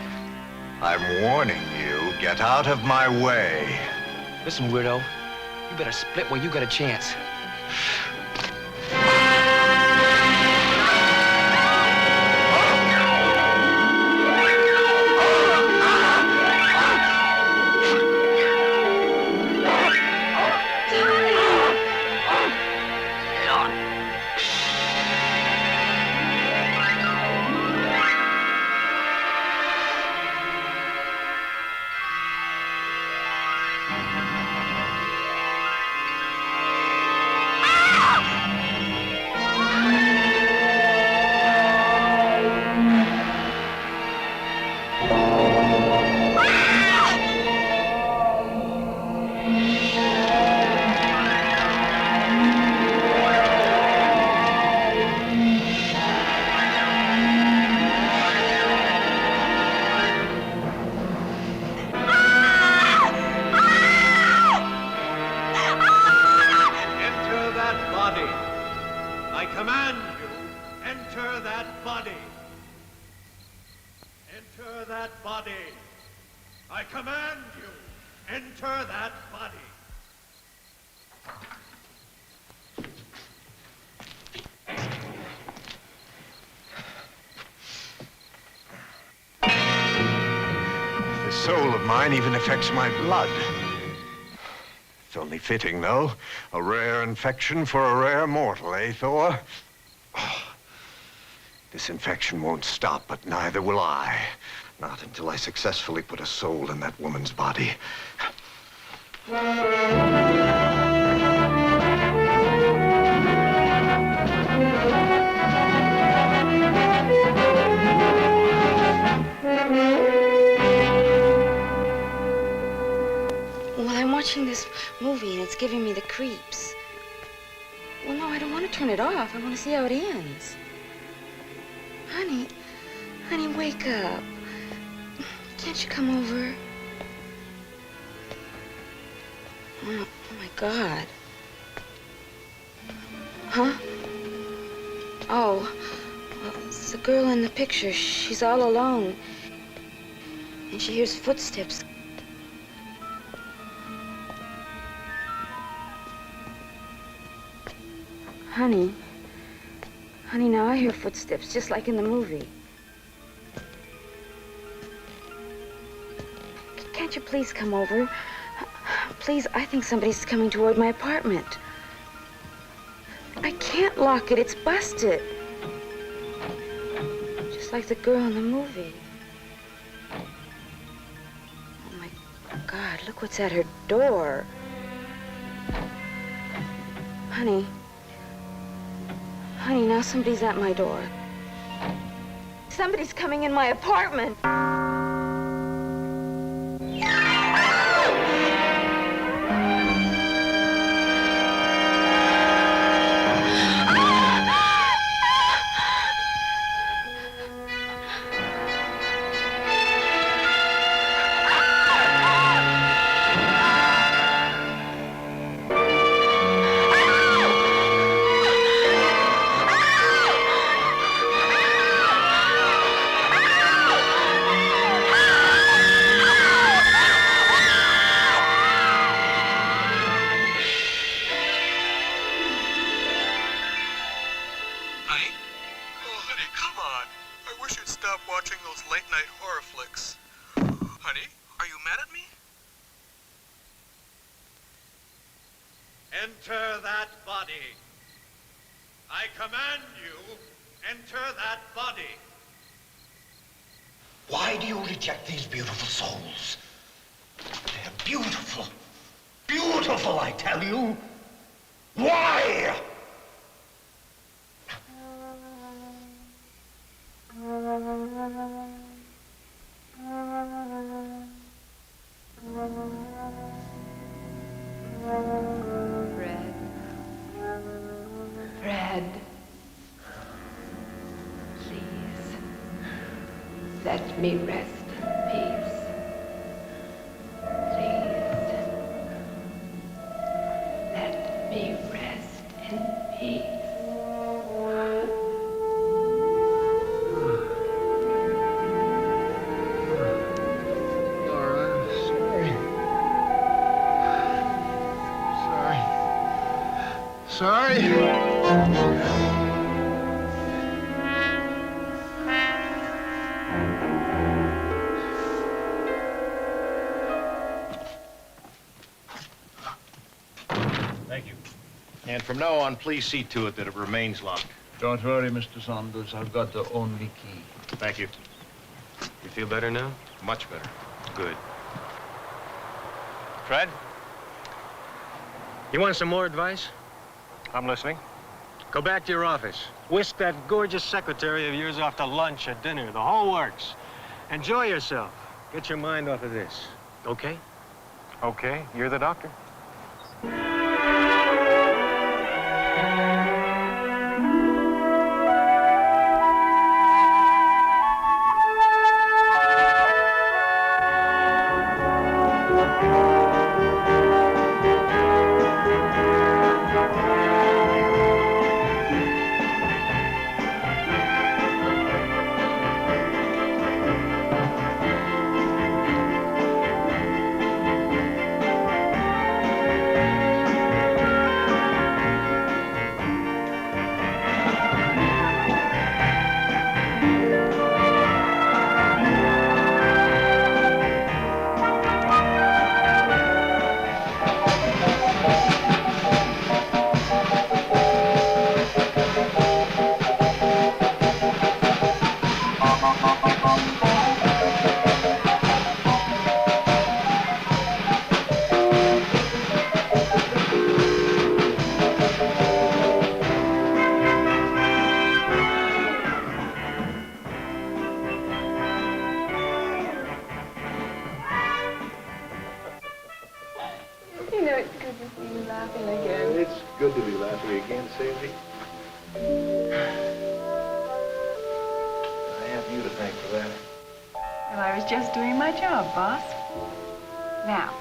I'm warning you, get out of my way. Listen, weirdo, you better split when you got a chance. I command you, enter that body. Enter that body. I command you, enter that body. This soul of mine even affects my blood. It's only fitting, though. A rare infection for a rare mortal, eh, Thor? Oh, this infection won't stop, but neither will I. Not until I successfully put a soul in that woman's body. Well, I'm watching this movie and it's giving me the creeps. Well, no, I don't want to turn it off. I want to see how it ends. Honey, honey, wake up. Can't you come over? Oh my God. Huh? Oh, well, it's the girl in the picture. She's all alone. And she hears footsteps. Honey, honey, now I hear footsteps, just like in the movie. Can't you please come over? Please, I think somebody's coming toward my apartment. I can't lock it, it's busted. Just like the girl in the movie. Oh my God, look what's at her door. Honey. Honey, now somebody's at my door. Somebody's coming in my apartment. Enter that body. I command you, enter that body. Why do you reject these beautiful souls? They're beautiful. Beautiful, I tell you. Why? Fred. Fred. Please. Let me rest in peace. Please. Let me rest in peace. Sorry. Thank you. And from now on, please see to it that it remains locked. Don't worry, Mr. Saunders. I've got the only key. Thank you. You feel better now? Much better. Good. Fred? You want some more advice? I'm listening. Go back to your office. Whisk that gorgeous secretary of yours off to lunch or dinner. The whole works. Enjoy yourself. Get your mind off of this. Okay? Okay. You're the doctor. good to be laughing again, Sadie. I have you to thank for that. Well, I was just doing my job, boss. Now,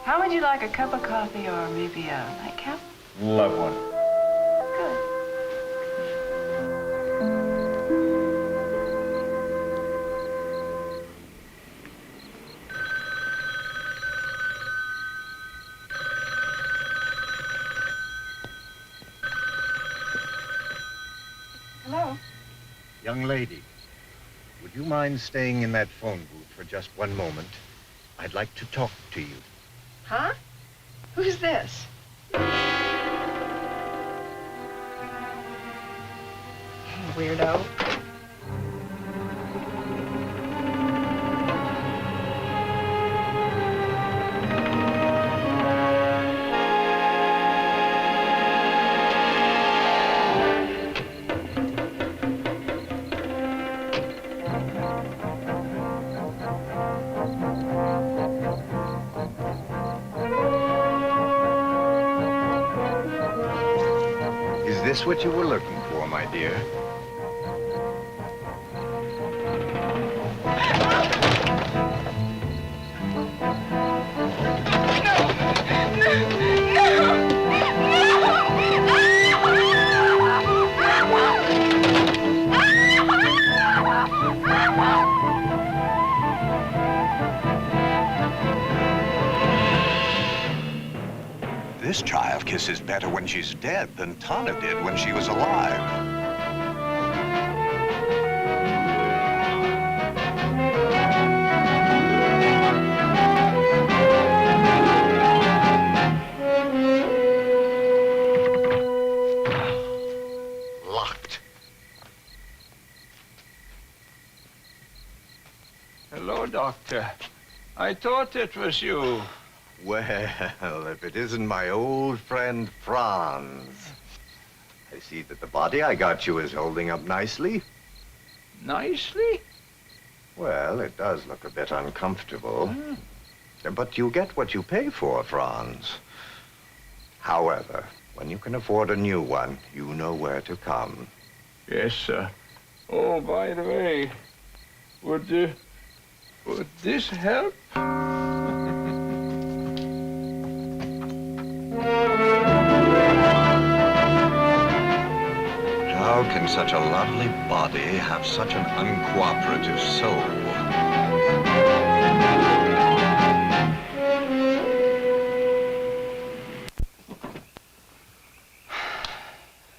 how would you like a cup of coffee or maybe a nightcap? Love one. Good. Hello? Young lady, would you mind staying in that phone booth for just one moment? I'd like to talk to you. Huh? Who's this? Weirdo. Is this what you were looking for, my dear? This child kisses better when she's dead than Tana did when she was alive. Locked. Hello, Doctor. I thought it was you. Well, if it isn't my old friend Franz. I see that the body I got you is holding up nicely. Nicely? Well, it does look a bit uncomfortable. But you get what you pay for, Franz. However, when you can afford a new one, you know where to come. Yes, sir. Oh, by the way, would this help? How can such a lovely body have such an uncooperative soul?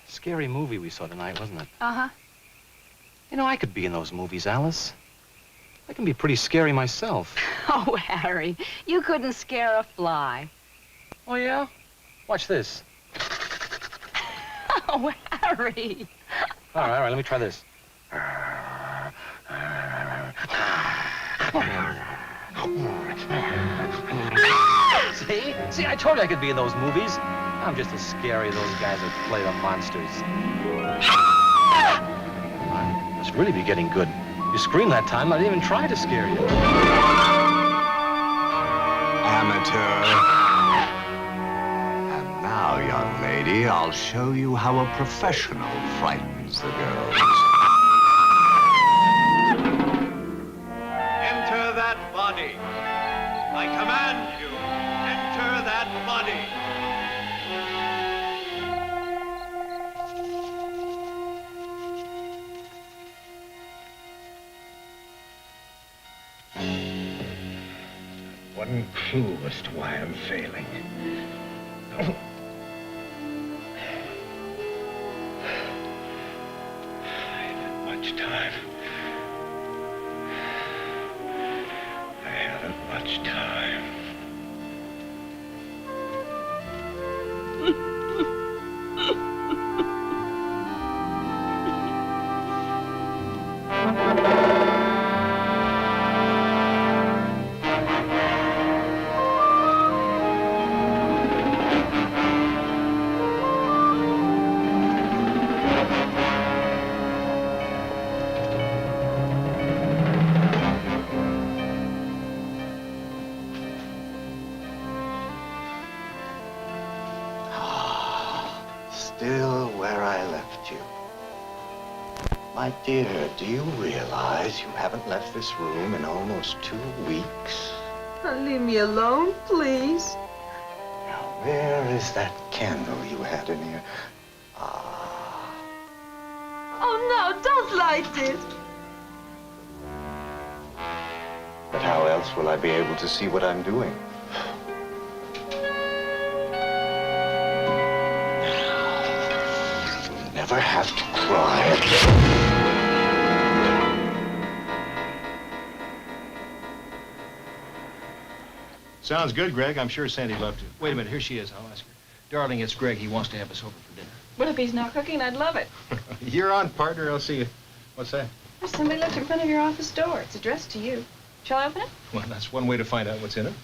Scary movie we saw tonight, wasn't it? Uh-huh. You know, I could be in those movies, Alice. I can be pretty scary myself. Oh, Harry, you couldn't scare a fly. Oh, yeah? Watch this. Oh, Harry. All right, let me try this. See, I told you I could be in those movies. I'm just as scary as those guys that play the monsters. I must really be getting good. You screamed that time, I didn't even try to scare you. Amateur. And now, young lady, I'll show you how a professional frightens the girls. Enter that body. I command you, enter that body. One clue as to why I'm failing. I haven't much time. I haven't much time. still where I left you. My dear, do you realize you haven't left this room in almost 2 weeks? Now leave me alone, please. Now, where is that candle you had in here? Oh, no, don't light it. But how else will I be able to see what I'm doing? You'll never have to cry again. Sounds good, Greg. I'm sure Sandy'd love to. Wait a minute, here she is. I'll ask her. Darling, it's Greg. He wants to have us over for dinner. Well, if he's not cooking, I'd love it. You're on, partner. I'll see you. What's that? There's somebody left in front of your office door. It's addressed to you. Shall I open it? Well, that's one way to find out what's in it.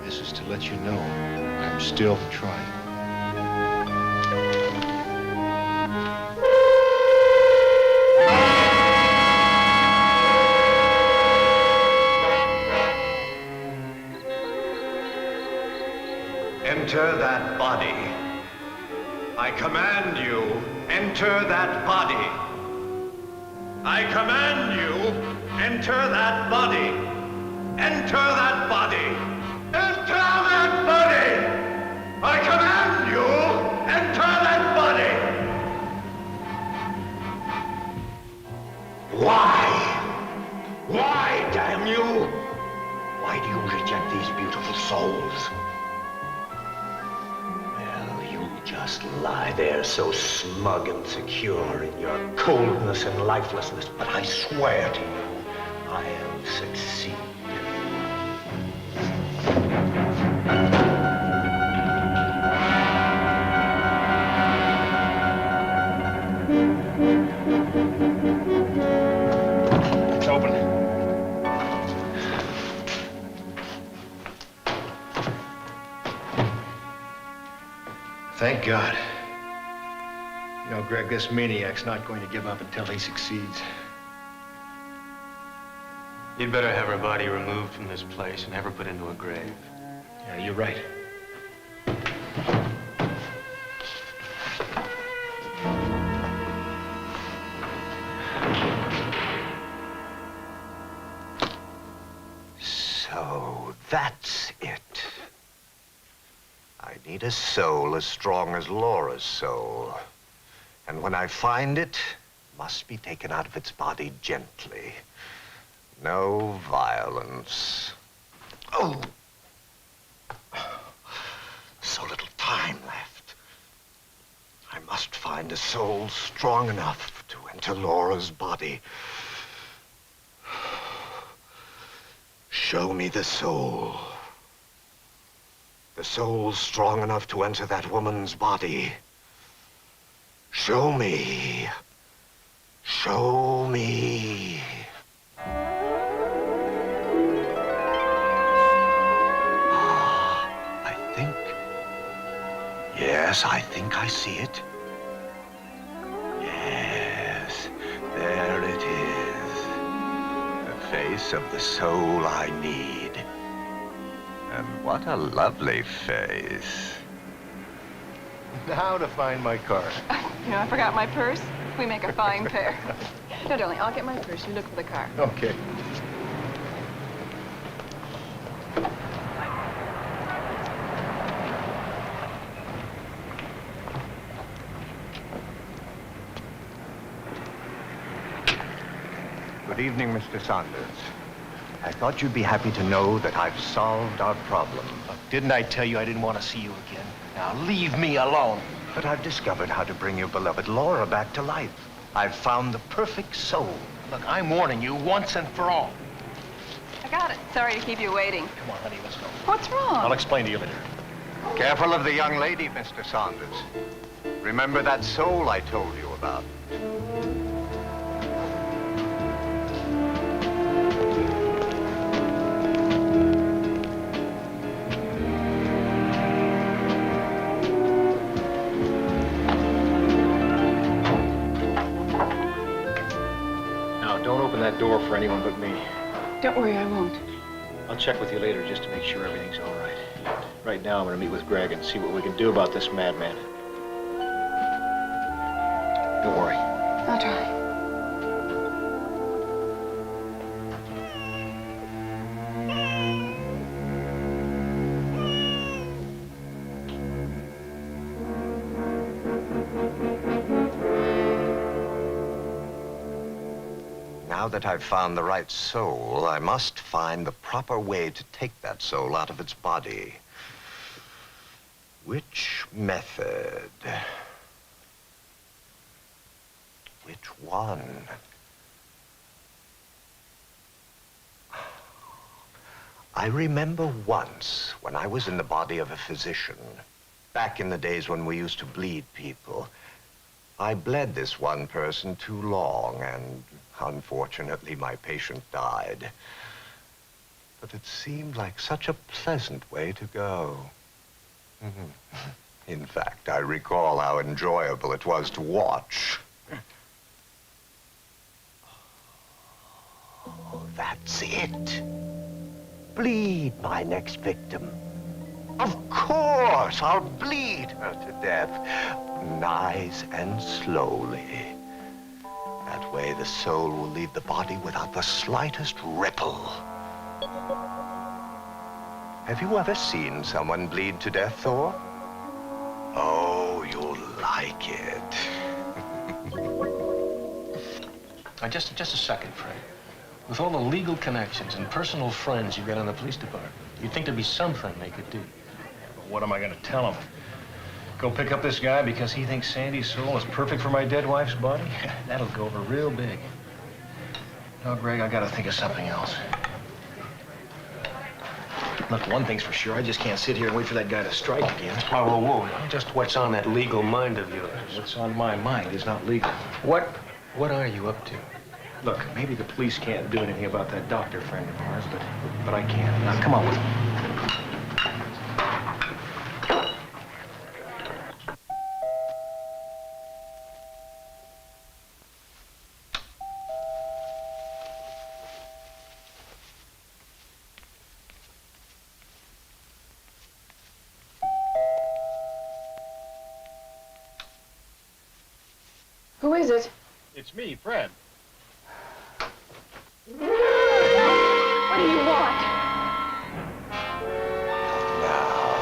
This is to let you know I'm still trying. Enter that body. I command you, enter that body. I command you, enter that body. Enter that body. Enter that body! I command you, enter that body! Why? Why, damn you? Why do you reject these beautiful souls? Just lie there so smug and secure in your coldness and lifelessness. But I swear to you, I'll succeed. It's open. Thank God. You know, Greg, this maniac's not going to give up until he succeeds. You'd better have her body removed from this place and have her put into a grave. Yeah, you're right. So that's it. I need a soul as strong as Laura's soul. And when I find it, it must be taken out of its body gently. No violence. Oh! So little time left. I must find a soul strong enough to enter Laura's body. Show me the soul. The soul strong enough to enter that woman's body. Show me. Show me. Yes, I think I see it. Yes, there it is. The face of the soul I need. And what a lovely face. Now to find my car. You know, I forgot my purse. We make a fine pair. No, darling, I'll get my purse. You look for the car. Okay. Good evening, Mr. Saunders. I thought you'd be happy to know that I've solved our problem. Didn't I tell you I didn't want to see you again? Now leave me alone. But I've discovered how to bring your beloved Laura back to life. I've found the perfect soul. Look, I'm warning you once and for all. I got it. Sorry to keep you waiting. Come on, honey, let's go. What's wrong? I'll explain to you later. Careful of the young lady, Mr. Saunders. Remember that soul I told you about. anyone but me. Don't worry, I won't. I'll check with you later just to make sure everything's all right. Right now, I'm going to meet with Greg and see what we can do about this madman. Don't worry. I'll try. Now that I've found the right soul, I must find the proper way to take that soul out of its body. Which method? Which one? I remember once when I was in the body of a physician, back in the days when we used to bleed people, I bled this one person too long, and unfortunately my patient died. But it seemed like such a pleasant way to go. In fact, I recall how enjoyable it was to watch. Oh, that's it. Bleed my next victim. Of course, I'll bleed her to death. Nice and slowly. That way the soul will leave the body without the slightest ripple. Have you ever seen someone bleed to death, Thor? Oh, you'll like it. Just a second, Fred. With all the legal connections and personal friends you've got in the police department, you'd think there'd be something they could do. But what am I going to tell them? Go pick up this guy because he thinks Sandy's soul is perfect for my dead wife's body? That'll go over real big. No, Greg, I got to think of something else. Look, one thing's for sure. I just can't sit here and wait for that guy to strike again. Whoa, whoa, whoa. Just what's on that legal mind of yours? What's on my mind is not legal. What are you up to? Look, maybe the police can't do anything about that doctor friend of ours, but I can. Now, come on with me. Who is it? It's me, Fred. What do you want? Now,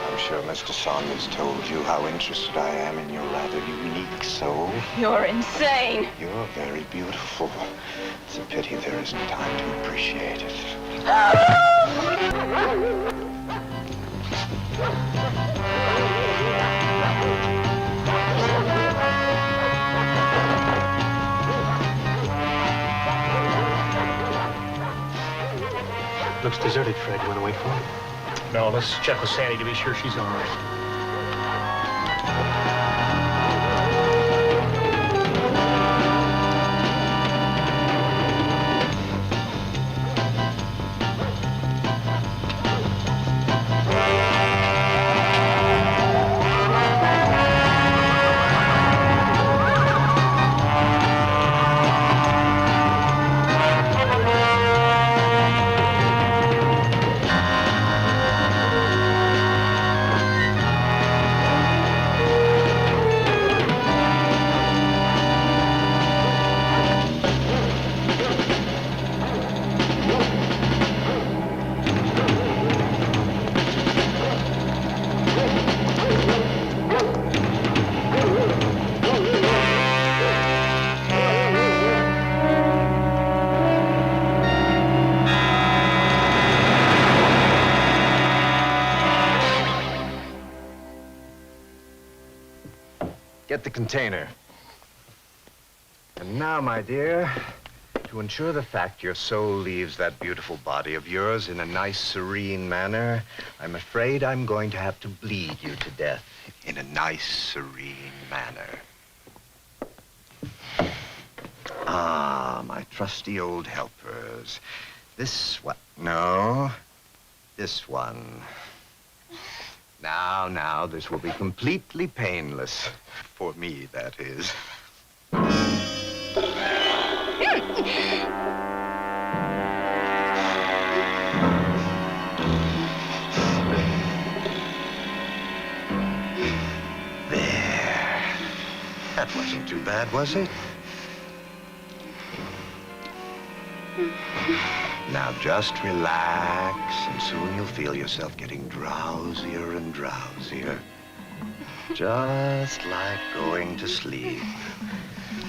I'm sure Mr. Saunders told you how interested I am in your rather unique soul. You're insane. You're very beautiful. It's a pity there isn't time to appreciate it. Looks deserted, Fred. You want to wait for him? No, let's check with Sandy to be sure she's all right. Get the container. And now, my dear, to ensure the fact your soul leaves that beautiful body of yours in a nice, serene manner, I'm afraid I'm going to have to bleed you to death in a nice, serene manner. Ah, my trusty old helpers. This one. No, this one. Now, this will be completely painless. For me, that is. That wasn't too bad, was it? Now just relax, and soon you'll feel yourself getting drowsier and drowsier. Just like going to sleep.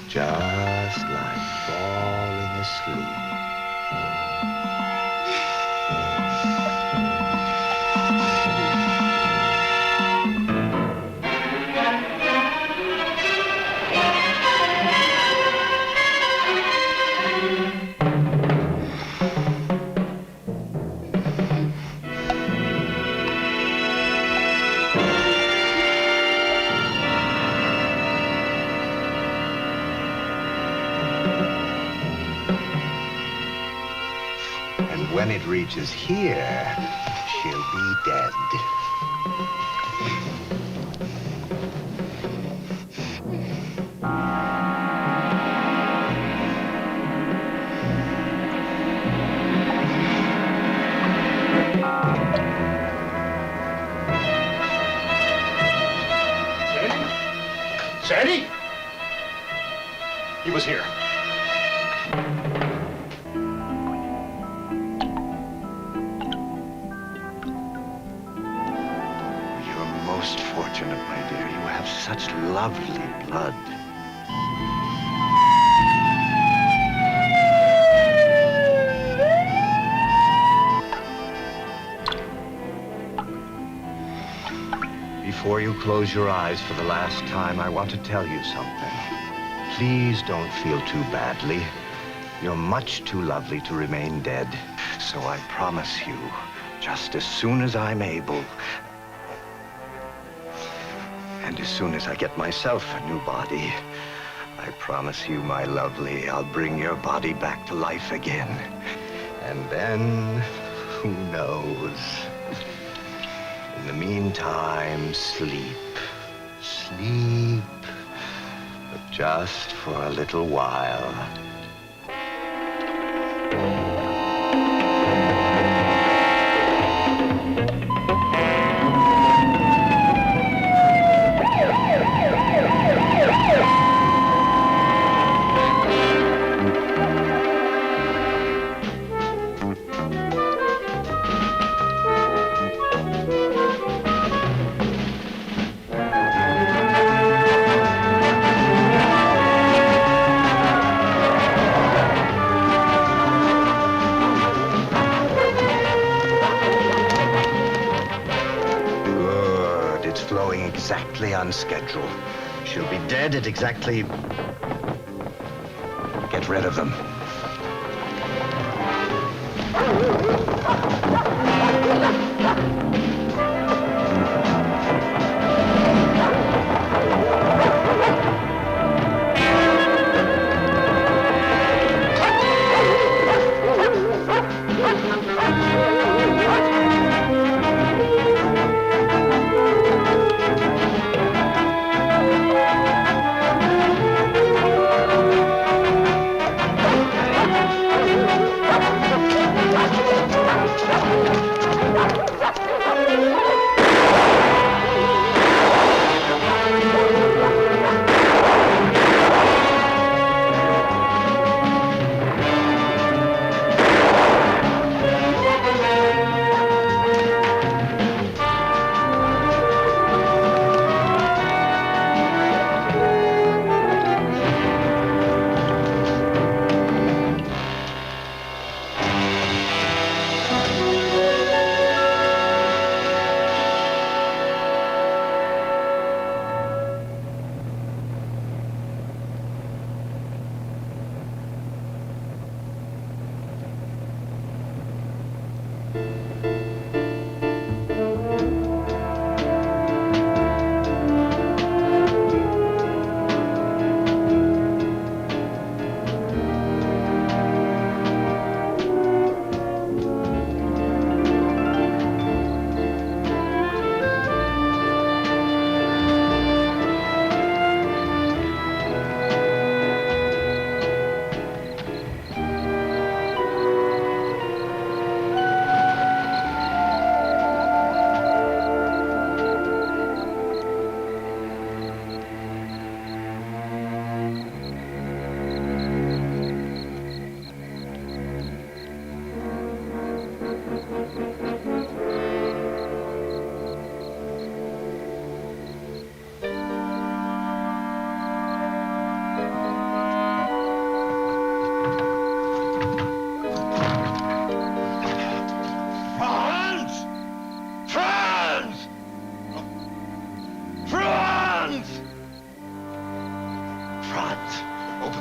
Just like falling asleep. When it reaches here, she'll be dead. Sandy? He was here. Most fortunate, my dear. You have such lovely blood. Before you close your eyes for the last time, I want to tell you something. Please don't feel too badly. You're much too lovely to remain dead. So I promise you, just as soon as I'm able, and as soon as I get myself a new body, I promise you, my lovely, I'll bring your body back to life again. And then, who knows? In the meantime, sleep. Sleep. But just for a little while. Exactly on schedule. She'll be dead at exactly... Get rid of them.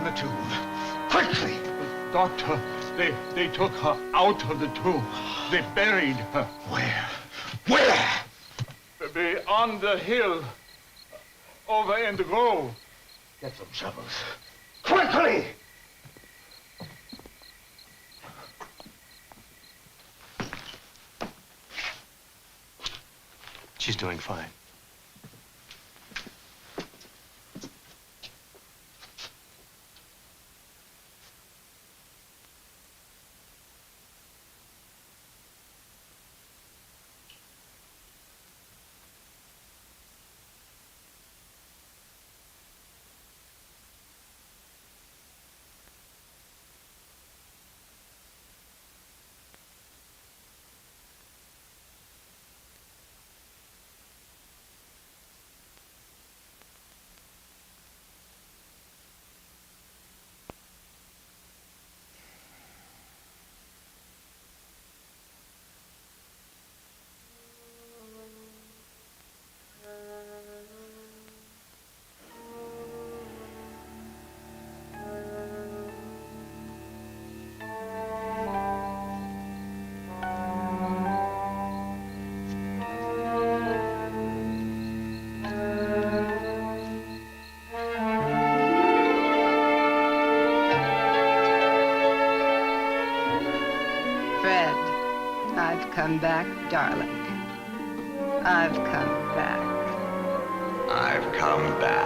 from the tomb. Quickly! Doctor, they took her out of the tomb. They buried her. Where? Where? On the hill. Over in the grove. Get some shovels. Quickly! She's doing fine. Fred, I've come back, darling. I've come back. I've come back.